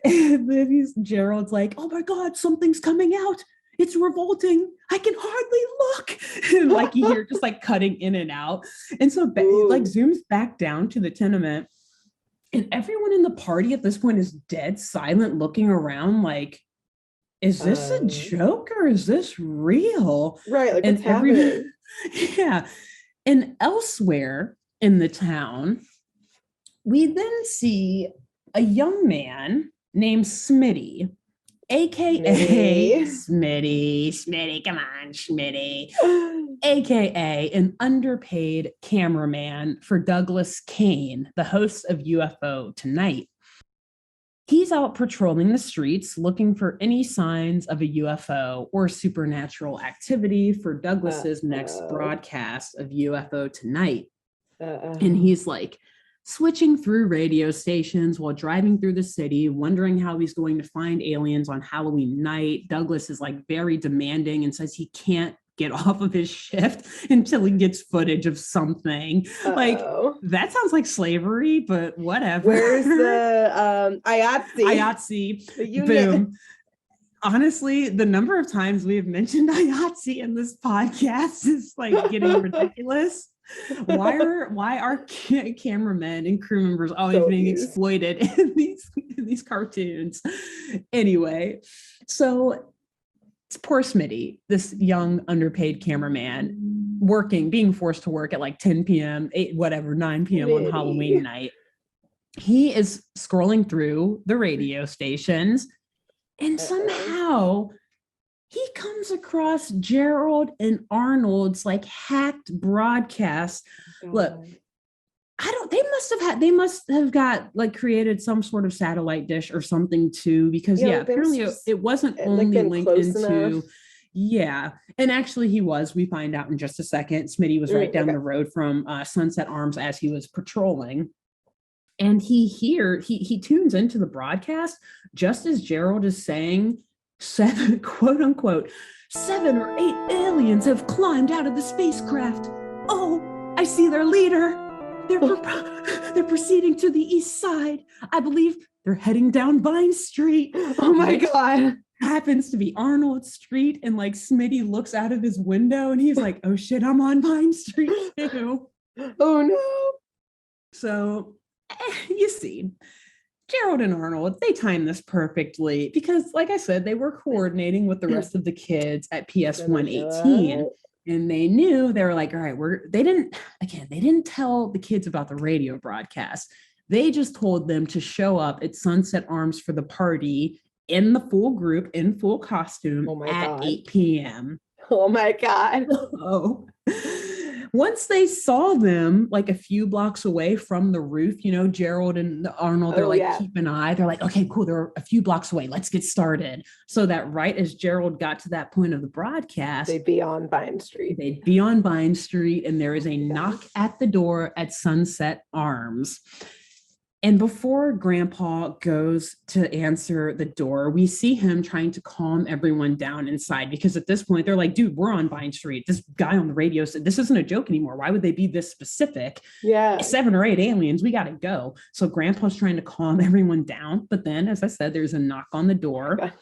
And then Gerald's like, oh my God, something's coming out. It's revolting. I can hardly look. And like you hear just like cutting in and out. And so it like zooms back down to the tenement. And everyone in the party at this point is dead silent, looking around like, is this a joke or is this real? Right, like what's happening? Yeah. And elsewhere in the town, we then see a young man named Smitty, aka Smitty, come on, Smitty, aka an underpaid cameraman for Douglas Kane, the host of UFO Tonight. He's out patrolling the streets looking for any signs of a UFO or supernatural activity for Douglas's next broadcast of UFO Tonight. And he's like switching through radio stations while driving through the city, wondering how he's going to find aliens on Halloween night. Douglas is like very demanding and says he can't get off of his shift until he gets footage of something. Like, that sounds like slavery, but whatever. Where's the IATSE? Boom. Honestly, the number of times we have mentioned IATSE in this podcast is like getting ridiculous. Why are cameramen and crew members always being exploited in these cartoons? Anyway, so poor Smitty, this young underpaid cameraman being forced to work at like 10 p.m., 9 p.m. on Halloween night. He is scrolling through the radio stations and somehow he comes across Gerald and Arnold's like hacked broadcast. Look, they must have got like created some sort of satellite dish or something too, because apparently it wasn't only linked into and actually we find out in just a second. Smitty was right down the road from Sunset Arms as he was patrolling, and he tunes into the broadcast just as Gerald is saying 7, quote unquote, 7 or 8 aliens have climbed out of the spacecraft. Oh, I see their leader. They're proceeding to the east side. I believe they're heading down Vine Street. Oh my God. Happens to be Arnold Street. And like Smitty looks out of his window and he's like, oh shit, I'm on Vine Street too. Oh no. So you see, Gerald and Arnold, they timed this perfectly because, like I said, they were coordinating with the rest of the kids at PS 118. And they knew, they were like, all right, they didn't tell the kids about the radio broadcast. They just told them to show up at Sunset Arms for the party in the full group, in full costume at 8 p.m. Oh my God. Oh. Once they saw them like a few blocks away from the roof, Gerald and Arnold, they're keep an eye. They're like, okay, cool. They're a few blocks away. Let's get started. So that right as Gerald got to that point of the broadcast, they'd be on Vine Street. And there is a knock at the door at Sunset Arms. And before Grandpa goes to answer the door, we see him trying to calm everyone down inside, because at this point they're like, dude, we're on Vine Street. This guy on the radio said this isn't a joke anymore. Why would they be this specific? Yeah. 7 or 8 aliens. We got to go. So Grandpa's trying to calm everyone down. But then, as I said, there's a knock on the door. Okay.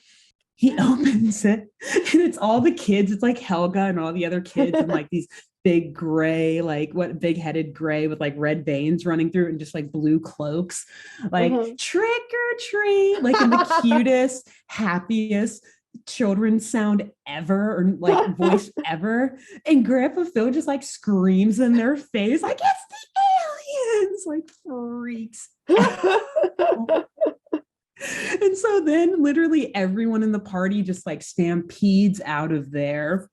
He opens it and it's all the kids. It's like Helga and all the other kids and like these big gray, big-headed gray with like red veins running through it and just like blue cloaks, like trick or treat, like in the cutest, happiest children's sound ever, or like voice ever. And Grandpa Phil just like screams in their face, like, it's the aliens, like freaks out. And so then literally everyone in the party just like stampedes out of there.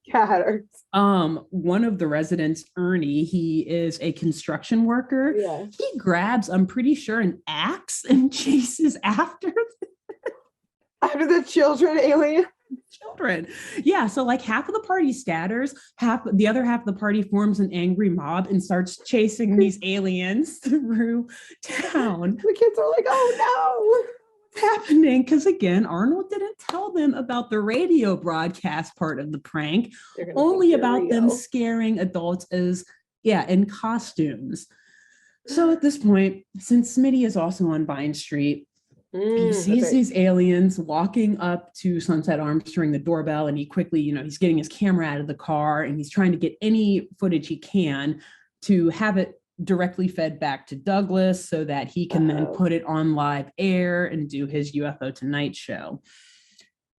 One of the residents, Ernie, he is a construction worker. Yeah. He grabs, I'm pretty sure, an axe and chases after the children. Yeah. So like half of the party scatters, the other half of the party forms an angry mob and starts chasing these aliens through town. The kids are like, oh no. Happening, because again, Arnold didn't tell them about the radio broadcast part of the prank, only about them scaring adults in costumes. So at this point, since Smitty is also on Vine Street, he sees these aliens walking up to Sunset Arms to ring the doorbell, and he quickly, he's getting his camera out of the car and he's trying to get any footage he can to have it directly fed back to Douglas so that he can then put it on live air and do his UFO Tonight show.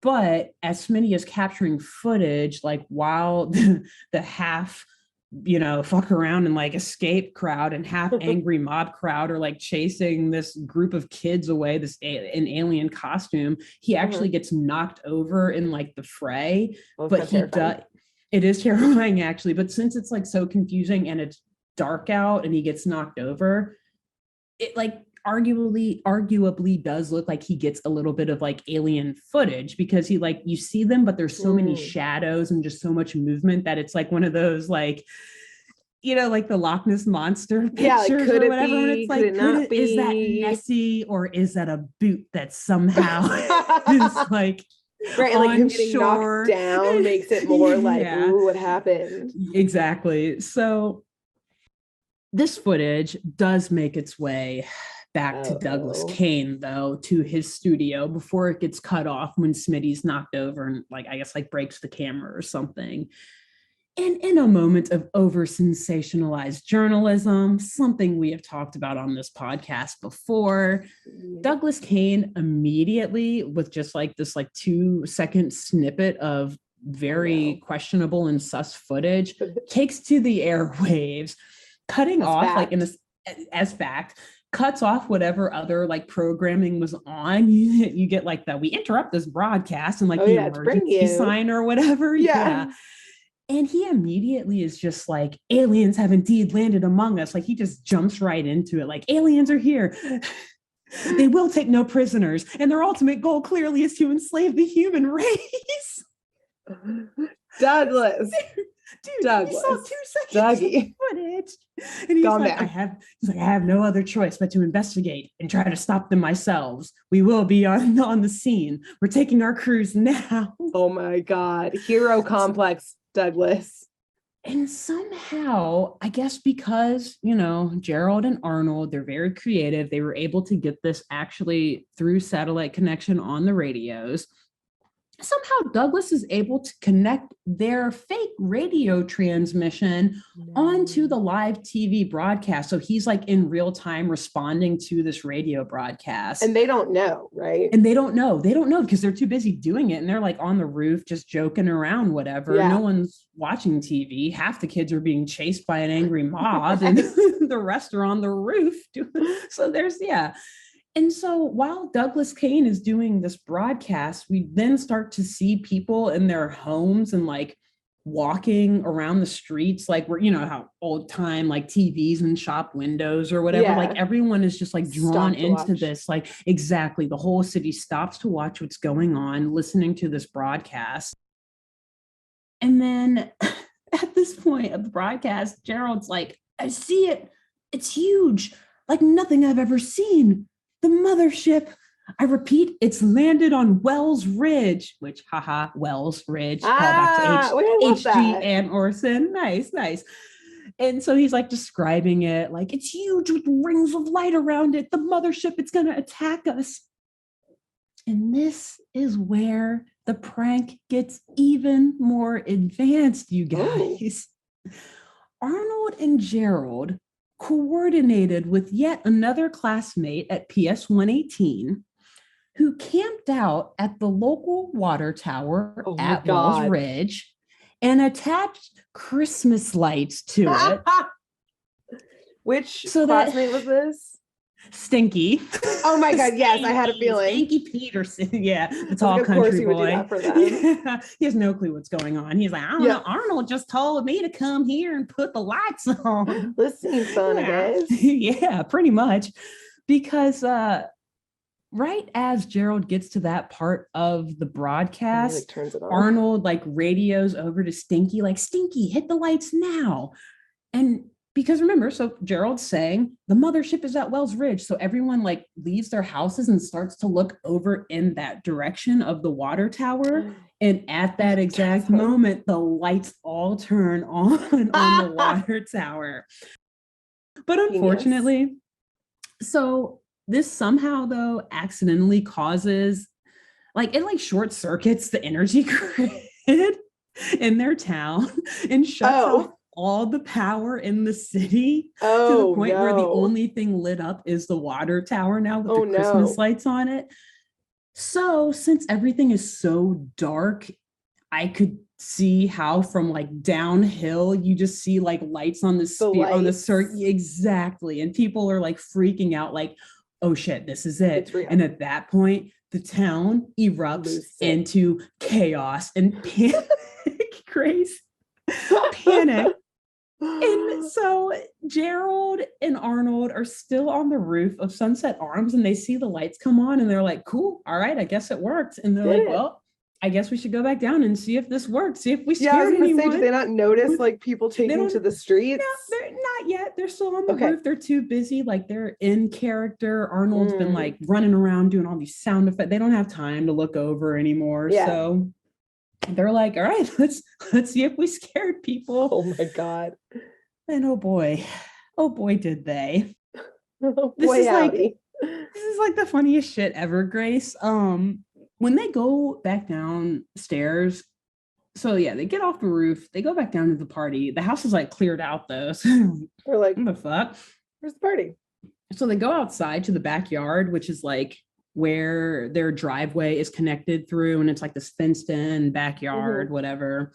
But as Smitty is capturing footage, like while the half, fuck around and like escape crowd and half angry mob crowd are like chasing this group of kids away, in alien costume, he actually gets knocked over in like the fray. But it is terrifying actually. But since it's like so confusing and it's dark out and he gets knocked over, it like arguably does look like he gets a little bit of like alien footage, because he like, you see them, but there's so many shadows and just so much movement that it's like one of those like, like the Loch Ness monster pictures or whatever. And it's like, is that Nessie or is that a boot that somehow is like right, on like him getting shore. Knocked down makes it more like, ooh, what happened? Exactly. So this footage does make its way back to Douglas Kane, though, to his studio before it gets cut off when Smitty's knocked over and breaks the camera or something. And in a moment of over-sensationalized journalism, something we have talked about on this podcast before, Douglas Kane immediately, with just like this 2-second snippet of very questionable and sus footage, takes to the airwaves, cutting As off fact. like in this as fact, cuts off whatever other like programming was on. You get like the we interrupt this broadcast and like the emergency sign or whatever. Yeah. And he immediately is just like, aliens have indeed landed among us. Like he just jumps right into it. Like aliens are here. They will take no prisoners. And their ultimate goal clearly is to enslave the human race. Douglas. Dude, Douglas. You saw 2 seconds of footage. And he's like, I have no other choice but to investigate and try to stop them myself. We will be on the scene. We're taking our crews now. Oh my God. Hero complex, Douglas. And somehow, I guess because, Gerald and Arnold, they're very creative. They were able to get this actually through satellite connection on the radios. Somehow Douglas is able to connect their fake radio transmission onto the live TV broadcast. So he's like in real time responding to this radio broadcast. And they don't know, right? And they don't know because they're too busy doing it. And they're like on the roof, just joking around, whatever. Yeah. No one's watching TV. Half the kids are being chased by an angry mob and the rest are on the roof. So And so while Douglas Kane is doing this broadcast, we then start to see people in their homes and like walking around the streets, like we're, how old time, like TVs and shop windows or whatever, like everyone is just like drawn into this, like exactly. The whole city stops to watch what's going on, listening to this broadcast. And then at this point of the broadcast, Gerald's like, I see it. It's huge. Like nothing I've ever seen. The mothership, I repeat, it's landed on Wells Ridge, which, Wells Ridge, call back to H.G. Ann Orson. Nice. And so he's like describing it like it's huge with rings of light around it. The mothership, it's going to attack us. And this is where the prank gets even more advanced, you guys. Oh. Arnold and Gerald coordinated with yet another classmate at PS 118 who camped out at the local water tower at Wells Ridge and Christmas lights to it. Which classmate was this? Stinky. Oh my God, yes, I had a feeling. Stinky Peterson. Yeah, the tall country boy. Would do that for them. Yeah, he has no clue what's going on. He's like, I don't know. Arnold just told me to come here and put the lights on. This seems fun, I guess. Yeah, pretty much. Because right as Gerald gets to that part of the broadcast, turns it on. Arnold like radios over to Stinky, like, Stinky, hit the lights now. And because remember, so Gerald's saying the mothership is at Wells Ridge. So everyone like leaves their houses and starts to look over in that direction of the water tower. And at that exact moment, the lights all turn on the water tower. But unfortunately, so this somehow though accidentally causes it short circuits the energy grid in their town and shuts off all the power in the city to the point where the only thing lit up is the water tower now with the Christmas lights on it. So since everything is so dark, I could see how from like downhill, you just see like lights on the circuit. Exactly. And people are like freaking out like, oh shit, this is it. And at that point, the town erupts into chaos and panic. And so Gerald and Arnold are still on the roof of Sunset Arms and they see the lights come on and they're like, cool, all right, I guess it worked. And they're like, well, I guess we should go back down and see if this works. See if we scared anyone. Did they not notice like people taking to the streets? No, they're not yet. They're still on the roof. They're too busy. Like they're in character. Arnold's been like running around doing all these sound effects. They don't have time to look over anymore. Yeah. So they're like, all right, let's see if we scared people. Oh my God. And oh boy, did they. This is like the funniest shit ever, Grace. When they go back downstairs, so yeah, they get off the roof, they go back down to the party. The house is like cleared out though. So we're like, what the fuck? Where's the party? So they go outside to the backyard, which is like where their driveway is connected through, and it's like this fenced in backyard, whatever.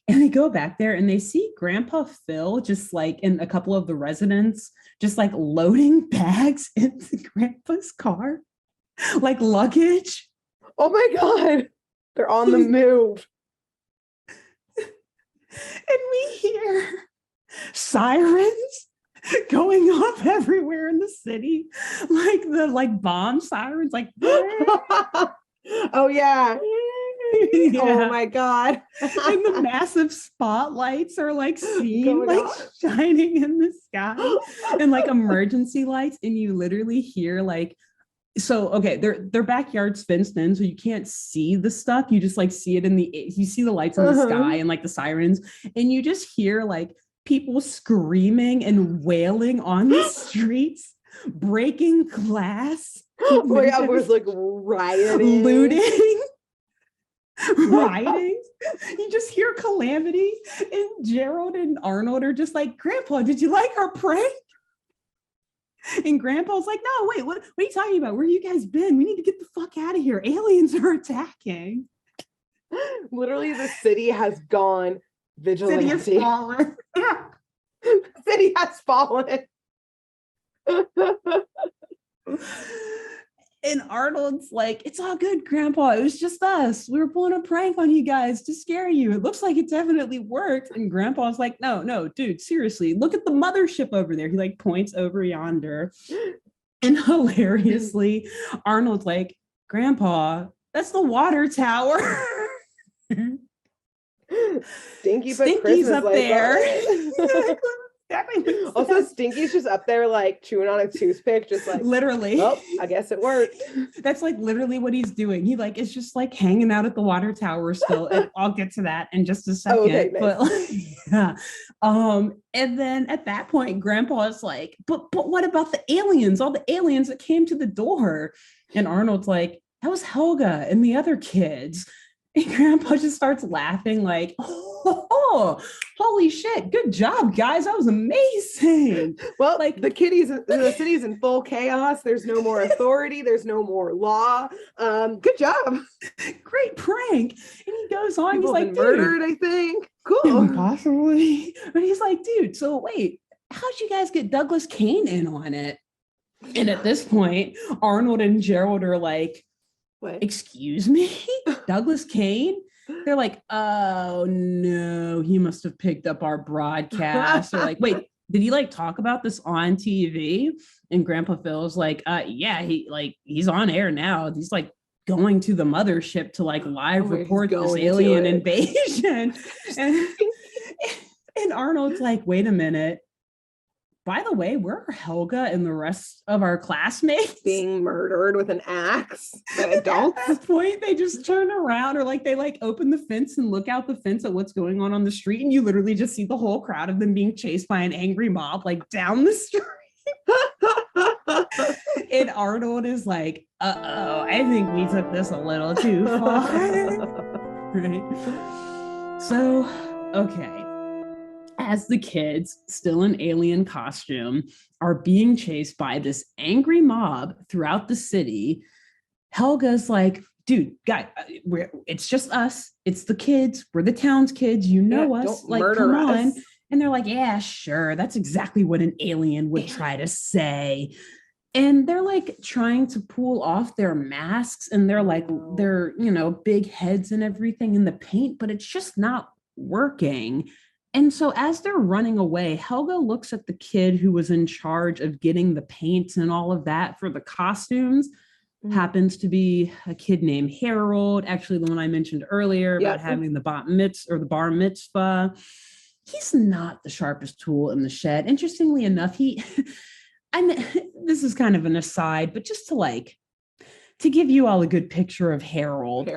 And they go back there and they see Grandpa Phil just like in a couple of the residents, just like loading bags into Grandpa's car, like luggage. Oh my God. They're on the move. And we hear sirens going off everywhere in the city, like the bomb sirens, like oh yeah. yeah. Oh my God. And the massive spotlights are like seen like shining in the sky, and like emergency lights, and you literally hear like, so okay, their backyard's fenced in, so you can't see the stuff. You just like see it you see the lights in the sky and like the sirens, and you just hear like people screaming and wailing on the streets, breaking glass. Oh yeah, was like rioting, looting, rioting. You just hear calamity, and Gerald and Arnold are just like, Grandpa, did you like our prank? And Grandpa's like, no, wait, what are you talking about? Where you guys been? We need to get the fuck out of here. Aliens are attacking. Literally, the city has gone vigilante. City has fallen. City has fallen. And Arnold's like, it's all good, Grandpa. It was just us. We were pulling a prank on you guys to scare you. It looks like it definitely worked. And Grandpa's like, no, dude, seriously, look at the mothership over there. He like points over yonder. And hilariously, Arnold's like, Grandpa, that's the water tower. Stinky's up like, there. Also, Stinky's just up there like chewing on a toothpick, just like literally. Oh, I guess it worked. That's like literally what he's doing. He like is just like hanging out at the water tower still, and I'll get to that in just a second. Oh, okay, nice. But yeah, and then at that point, Grandpa is like, but what about the aliens? All the aliens that came to the door? And Arnold's like, that was Helga and the other kids. And Grandpa just starts laughing like, oh, holy shit, good job, guys. That was amazing. Well, like the city's in full chaos. There's no more authority. There's no more law. Good job. Great prank. And he goes on. People he's like, murdered, I think. Cool. Possibly. But he's like, dude, so wait, how'd you guys get Douglas Kane in on it? And at this point, Arnold and Gerald are like, what? Excuse me? Douglas Kane? They're like, oh no, he must have picked up our broadcast. They're like, wait, did he like talk about this on TV? And Grandpa Phil's like, yeah, he's on air now. He's like going to the mothership to like live report this alien invasion. And Arnold's like, wait a minute. By the way, where are Helga and the rest of our classmates? Being murdered with an axe by adults. At that point, they just turn around, or like they like open the fence and look out the fence at what's going on the street, and you literally just see the whole crowd of them being chased by an angry mob like down the street. And Arnold is like, uh-oh, I think we took this a little too far. Right? So, okay. As the kids, still in alien costume, are being chased by this angry mob throughout the city, Helga's like, dude, guy, it's just us. It's the kids. We're the town's kids. You know us. Like, come on. And they're like, yeah, sure. That's exactly what an alien would try to say. And they're like trying to pull off their masks, and they're like, they're, big heads and everything in the paint, but it's just not working. And so as they're running away, Helga looks at the kid who was in charge of getting the paints and all of that for the costumes. Happens to be a kid named Harold, actually the one I mentioned earlier about having the bar mitzvah. He's not the sharpest tool in the shed. Interestingly enough, this is kind of an aside, but just to give you all a good picture of Harold.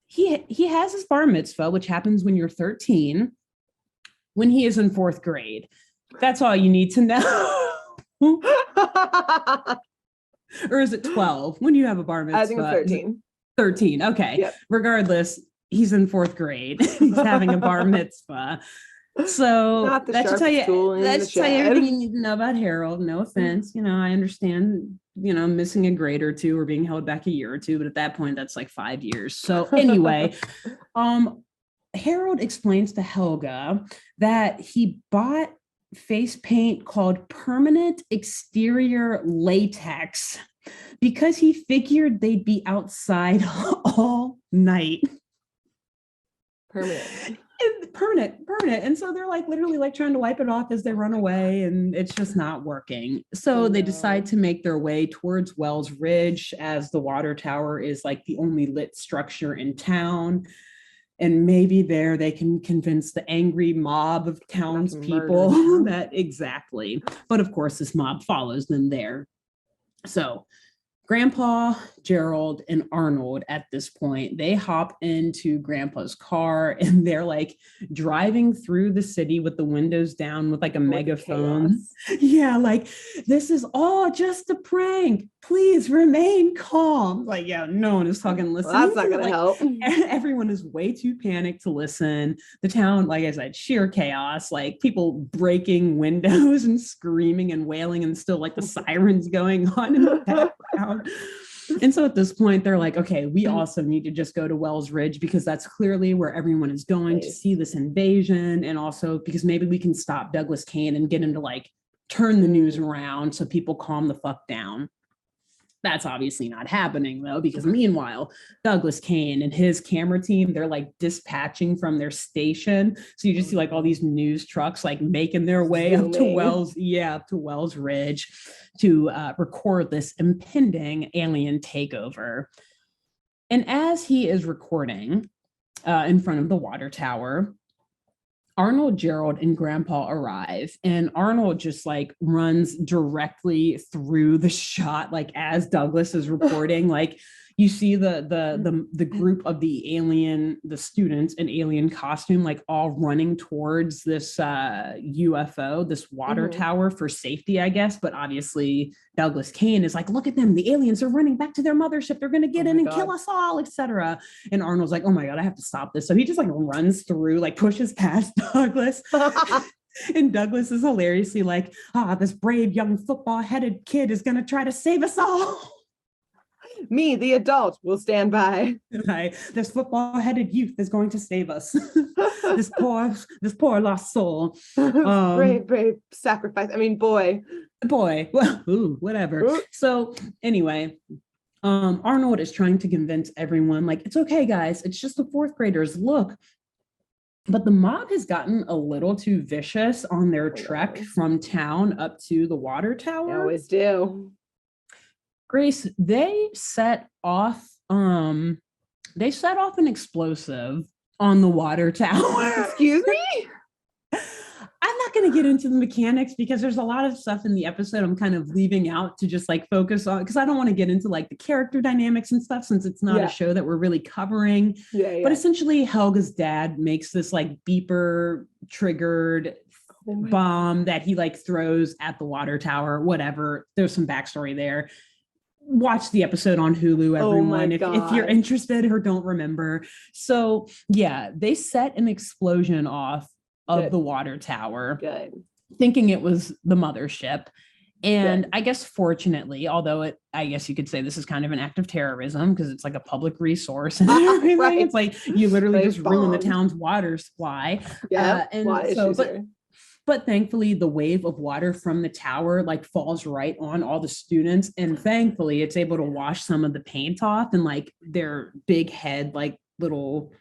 He has his bar mitzvah, which happens when you're 13. When he is in 4th grade. That's all you need to know. Or is it 12? When do you have a bar mitzvah? I think it's 13. 13, okay. Yep. Regardless, he's in 4th grade. He's having a bar mitzvah. So that should tell you everything you need to know about Harold. No offense. I understand missing a grade or two or being held back a year or two. But at that point, that's like 5 years. So anyway, Harold explains to Helga that he bought face paint called permanent exterior latex because he figured they'd be outside all night. Permanent. And so they're like literally like trying to wipe it off as they run away, and it's just not working. So they decide to make their way towards Wells Ridge, as the water tower is like the only lit structure in town. And maybe there they can convince the angry mob of townspeople that exactly. But of course, this mob follows them there. So Grandpa, Gerald, and Arnold at this point, they hop into Grandpa's car and they're like driving through the city with the windows down with like a megaphone. Yeah, like, this is all just a prank. Please remain calm. Like, yeah, no one is fucking listening. Well, that's not going to help. Everyone is way too panicked to listen. The town, like I said, sheer chaos, like people breaking windows and screaming and wailing, and still like the sirens going on in the background. And so at this point, they're like, okay, we also need to just go to Wells Ridge because that's clearly where everyone is going to see this invasion. And also because maybe we can stop Douglas Kane and get him to like turn the news around so people calm the fuck down. That's obviously not happening though, because meanwhile, Douglas Kane and his camera team, they're like dispatching from their station. So you just see like all these news trucks like making their way up to Wells Ridge to record this impending alien takeover. And as he is recording in front of the water tower, Arnold, Gerald, and Grandpa arrive, and Arnold just like runs directly through the shot, like as Douglas is reporting. Like you see the group of the students in alien costume, like all running towards this UFO, this water tower for safety, I guess. But obviously Douglas Kane is like, look at them, the aliens are running back to their mothership, they're gonna get in and kill us all, etc. And Arnold's like, oh my god, I have to stop this. So he just like runs through, like pushes past Douglas. And Douglas is hilariously like, this brave young football-headed kid is gonna try to save us all. Me, the adult, will stand by. This football-headed youth is going to save us. this poor lost soul. Brave sacrifice. I mean, boy. Well, whatever. Ooh. So anyway, Arnold is trying to convince everyone, like, it's okay, guys. It's just the fourth graders. Look. But the mob has gotten a little too vicious on their trek from town up to the water tower. They always do. Grace, they set off an explosive on the water tower. Excuse me? I'm not going to get into the mechanics because there's a lot of stuff in the episode I'm kind of leaving out to just like focus on, because I don't want to get into like the character dynamics and stuff since it's not a show that we're really covering. But essentially Helga's dad makes this like beeper triggered bomb that he like throws at the water tower, whatever. There's some backstory there. Watch the episode on Hulu, everyone, if you're interested or don't remember. So yeah, they set an explosion off of the water tower, thinking it was the mothership. And I guess fortunately, although I guess you could say this is kind of an act of terrorism because it's like a public resource and everything. It's like you literally just ruin the town's water supply. But thankfully, the wave of water from the tower like falls right on all the students. And thankfully, it's able to wash some of the paint off, and like their big head, like little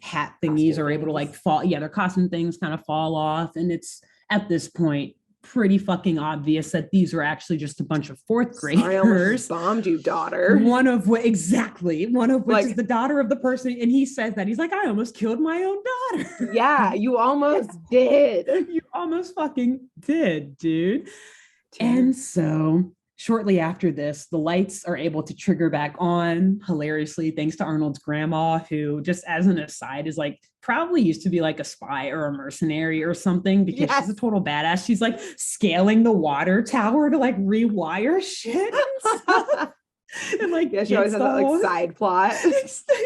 hat thingies are able to like fall. Yeah, their costume things kind of fall off. And it's at this point pretty fucking obvious that these are actually just a bunch of fourth graders. I almost bombed you, daughter. One of which is the daughter of the person. And he says that he's like, I almost killed my own daughter. Yeah, you almost did. You almost fucking did, dude. And so shortly after this, the lights are able to trigger back on, hilariously, thanks to Arnold's grandma, who, just as an aside, is like probably used to be like a spy or a mercenary or something, because she's a total badass. She's like scaling the water tower to like rewire shit. And like, yeah, she always has that like side plot.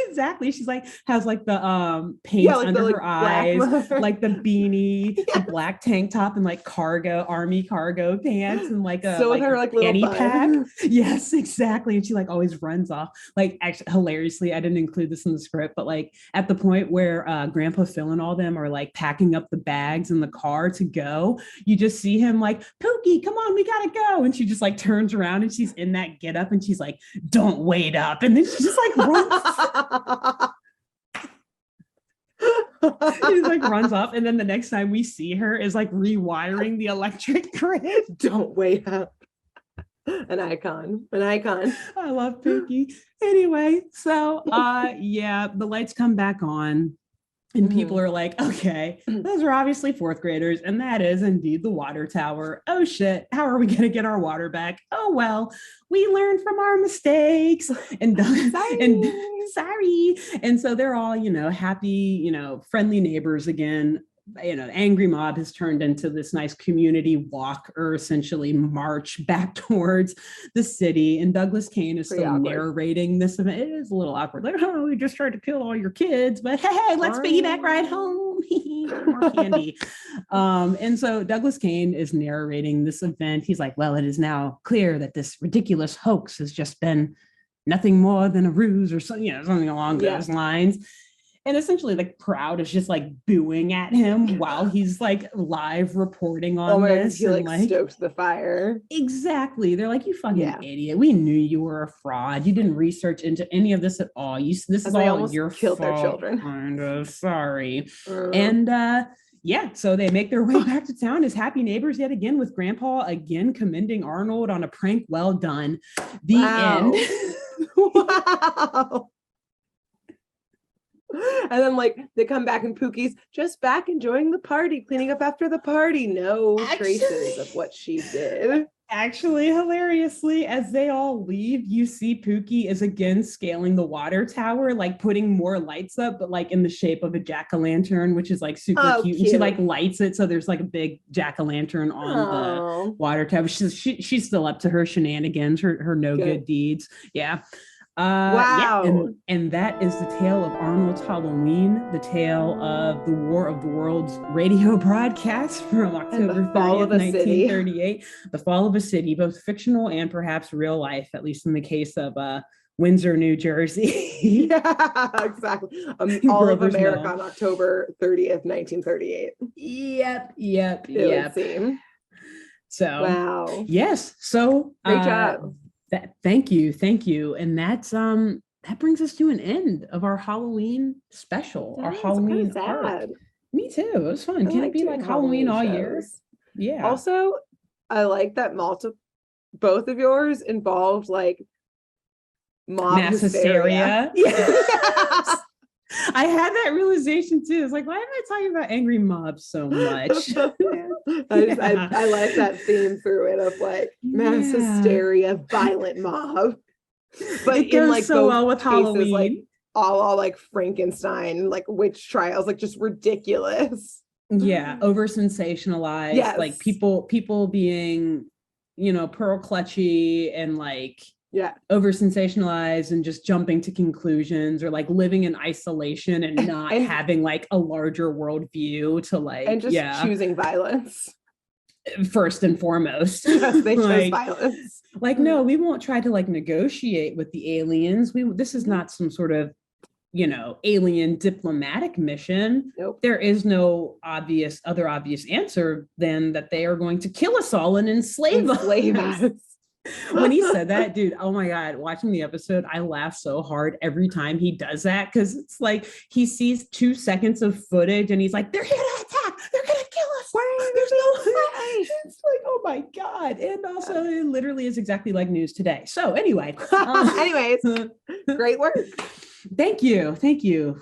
Exactly. She's like, has like the paint like under the, her eyes, like the beanie, yes. the black tank top, and like army cargo pants, and like a Still with her like little fanny pack. bun. Yes, exactly. And she like always runs off. Like, actually, hilariously, I didn't include this in the script, but like at the point where Grandpa Phil and all them are like packing up the bags in the car to go, you just see him like, Pookie, come on, we gotta go. And she just like turns around and she's in that get up and she's like, don't wait up. And then she just like runs. She like runs off. And then the next time we see her is like rewiring the electric grid. Don't wait up. An icon. I love Pookie. Anyway, so yeah, the lights come back on. And people are like, okay, those are obviously fourth graders. And that is indeed the water tower. Oh, shit. How are we going to get our water back? Oh, well, we learned from our mistakes. And sorry. And so they're all, happy, friendly neighbors again. The angry mob has turned into this nice community walk, or essentially march back towards the city. And Douglas Kane is still narrating this event. It is a little awkward. Like, oh, we just tried to kill all your kids, but hey, let's piggyback ride home. More candy. And so Douglas Kane is narrating this event. He's like, well, it is now clear that this ridiculous hoax has just been nothing more than a ruse or something, something along those lines. And essentially the crowd is just like booing at him while he's like live reporting on this. He like stokes the fire. Exactly. They're like, you fucking idiot. We knew you were a fraud. You didn't research into any of this at all. This is all your fault. Their children. Kind of sorry. And so they make their way back to town as happy neighbors yet again, with Grandpa again commending Arnold on a prank well done. The end. Wow. And then like they come back and Pookie's just back enjoying the party, cleaning up after the party. No traces of what she did. Actually, hilariously, as they all leave, you see Pookie is again scaling the water tower, like putting more lights up, but like in the shape of a jack-o'-lantern, which is like super cute. And she like lights it, so there's like a big jack-o'-lantern on the water tower. She's still up to her shenanigans, her no good deeds. Yeah. Wow. Yeah, and that is the tale of Arnold's Halloween, the tale of the War of the Worlds radio broadcast from October 30th, 1938. The fall of a city, both fictional and perhaps real life, at least in the case of Windsor, New Jersey. Yeah, exactly. All of America on October 30th, 1938. Yep. So, wow. Yes. So, great job. Thank you. And that's that brings us to an end of our Halloween special, our Halloween arc. Me too. It was fun. Can it be like Halloween all year? Yeah. Also, I like that both of yours involved like mob mass hysteria. Yes. I had that realization too. It's like, why am I talking about angry mobs so much? I like that theme through it of like mass hysteria, violent mob. But it goes in like so well with cases, Halloween, like all like Frankenstein, like witch trials, like just ridiculous. Yeah, over sensationalized, like people being, pearl clutchy and like over sensationalized and just jumping to conclusions, or like living in isolation and not having like a larger worldview to like and just choosing violence first and foremost. Yes, they chose violence. Like, no, we won't try to like negotiate with the aliens. This is not some sort of alien diplomatic mission. Nope. There is no other obvious answer than that they are going to kill us all and enslave us. When he said that, dude, oh my God, watching the episode, I laugh so hard every time he does that, because it's like he sees 2 seconds of footage and he's like, they're here to attack, they're gonna kill us. There's no way. It's like, oh my God. And also it literally is exactly like news today. So anyway. Anyways, great work. Thank you.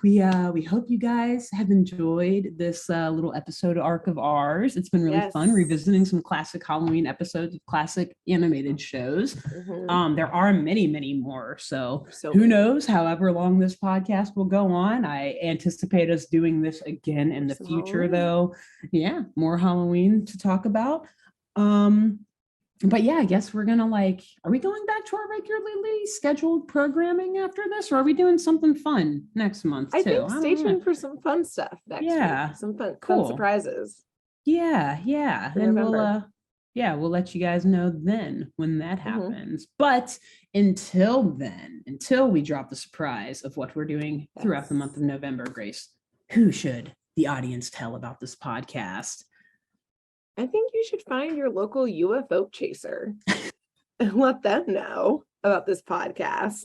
We hope you guys have enjoyed this little episode arc of ours. It's been really fun revisiting some classic Halloween episodes of classic animated shows. There are many more. So who knows? However long this podcast will go on, I anticipate us doing this again in the future, though. Yeah, more Halloween to talk about. But yeah, I guess we're gonna are we going back to our regularly scheduled programming after this, or are we doing something fun next month too? I think stay tuned for some fun stuff next week. Some fun surprises. Yeah. And we'll let you guys know then when that happens. But until then, until we drop the surprise of what we're doing throughout the month of November, Grace, who should the audience tell about this podcast? I think you should find your local UFO chaser and let them know about this podcast.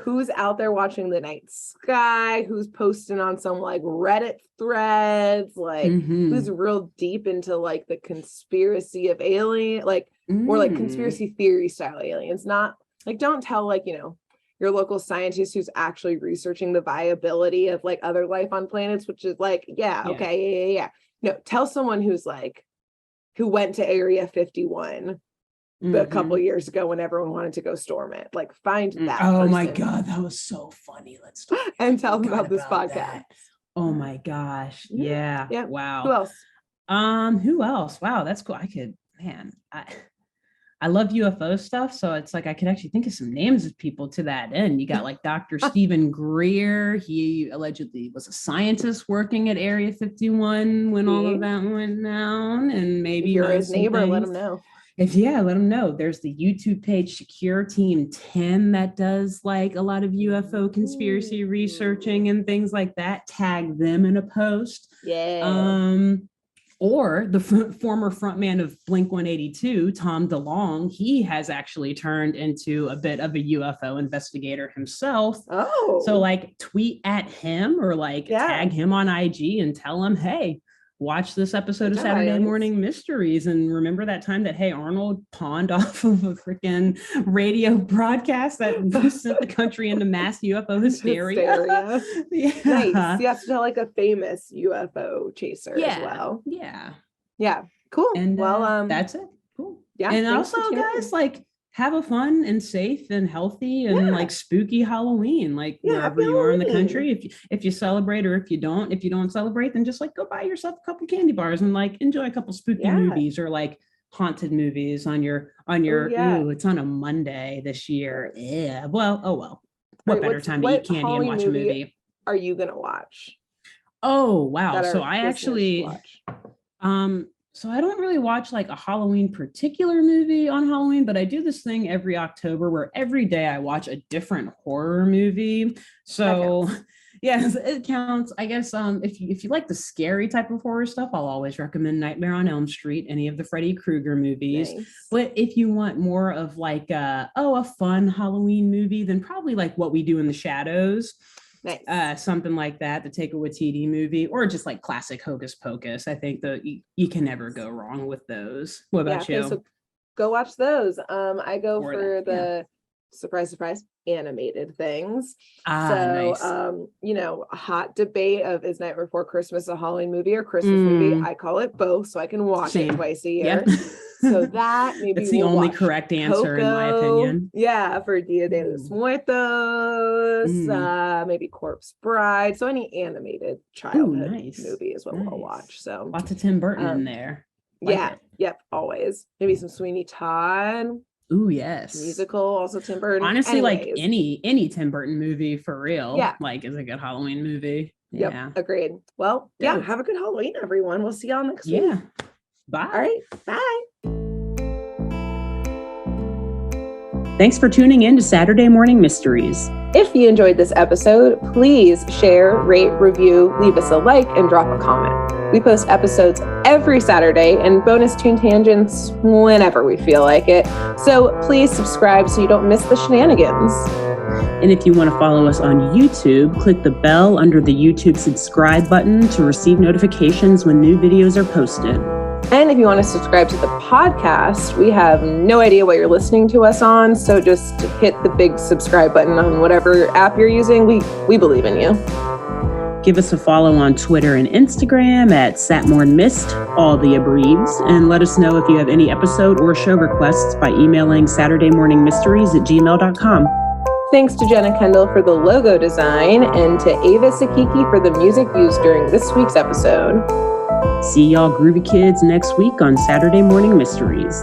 Who's out there watching the night sky, who's posting on some Reddit threads, who's real deep into the conspiracy of alien, or conspiracy theory style aliens. Not don't tell your local scientist who's actually researching the viability of other life on planets, which is yeah. No, tell someone who went to Area 51 a couple years ago when everyone wanted to go storm it. Find that person. My God, that was so funny. Let's talk and tell them about this podcast. That. Oh my gosh. Yeah. Wow. Who else? Wow, that's cool. I love UFO stuff, so it's I could actually think of some names of people to that end. You got Dr. Stephen Greer. He allegedly was a scientist working at Area 51 when all of that went down, and maybe if you're his neighbor, let him know. Let him know. There's the YouTube page Secure Team 10 that does a lot of UFO conspiracy researching and things like that. Tag them in a post. Yeah. Or the former frontman of Blink-182, Tom DeLonge, he has actually turned into a bit of a UFO investigator himself. Oh. So tweet at him or tag him on IG and tell him, hey, watch this episode of Saturday Morning Mysteries. And remember that time that, hey, Arnold pawned off of a freaking radio broadcast that sent the country into mass UFO hysteria. Yeah. Nice. You have to tell a famous UFO chaser as well. Yeah. Cool. And that's it. Cool. Yeah. And also, guys, have a fun and safe and healthy and spooky Halloween, wherever you are in the country. If you celebrate, or if you don't celebrate, then just go buy yourself a couple candy bars and enjoy a couple spooky movies or haunted movies on your ooh, it's on a Monday this year. Yeah. Well, oh well. What better time to eat candy and watch a movie? Are you gonna watch? Oh wow. So I actually so I don't really watch a Halloween particular movie on Halloween, but I do this thing every October where every day I watch a different horror movie. So yes, it counts. I guess if you like the scary type of horror stuff, I'll always recommend Nightmare on Elm Street, any of the Freddy Krueger movies. Nice. But if you want more of a fun Halloween movie, then probably What We Do in the Shadows. Nice. Something like that, the Taika Waititi movie, or just classic Hocus Pocus. I think that you can never go wrong with those. What about you? So go watch those. I go for the surprise, animated things. Nice. A hot debate of is Nightmare Before Christmas a Halloween movie or Christmas movie? I call it both, so I can watch it twice a year. Yep. So that maybe that's the only correct answer, in my opinion. Yeah, for Dia de los Muertos, maybe Corpse Bride. So any animated childhood movie is what we'll watch. So lots of Tim Burton in there. Yep, always. Maybe some Sweeney Todd. Ooh, yes. Musical, also Tim Burton. Honestly, any Tim Burton movie for real. Yeah. Is a good Halloween movie. Yep, yeah. Agreed. Well, have a good Halloween, everyone. We'll see y'all next week. Yeah. Bye. All right. Bye. Thanks for tuning in to Saturday Morning Mysteries. If you enjoyed this episode, please share, rate, review, leave us a like, and drop a comment. We post episodes every Saturday and bonus tune tangents whenever we feel like it. So please subscribe so you don't miss the shenanigans. And if you want to follow us on YouTube, click the bell under the YouTube subscribe button to receive notifications when new videos are posted. And if you want to subscribe to the podcast, we have no idea what you're listening to us on, so just hit the big subscribe button on whatever app you're using. We believe in you. Give us a follow on Twitter and Instagram at SatmornMist, all the abreves, and let us know if you have any episode or show requests by emailing SaturdayMorningMysteries@gmail.com. Thanks to Jenna Kendall for the logo design and to Ava Sakiki for the music used during this week's episode. See y'all groovy kids next week on Saturday Morning Mysteries.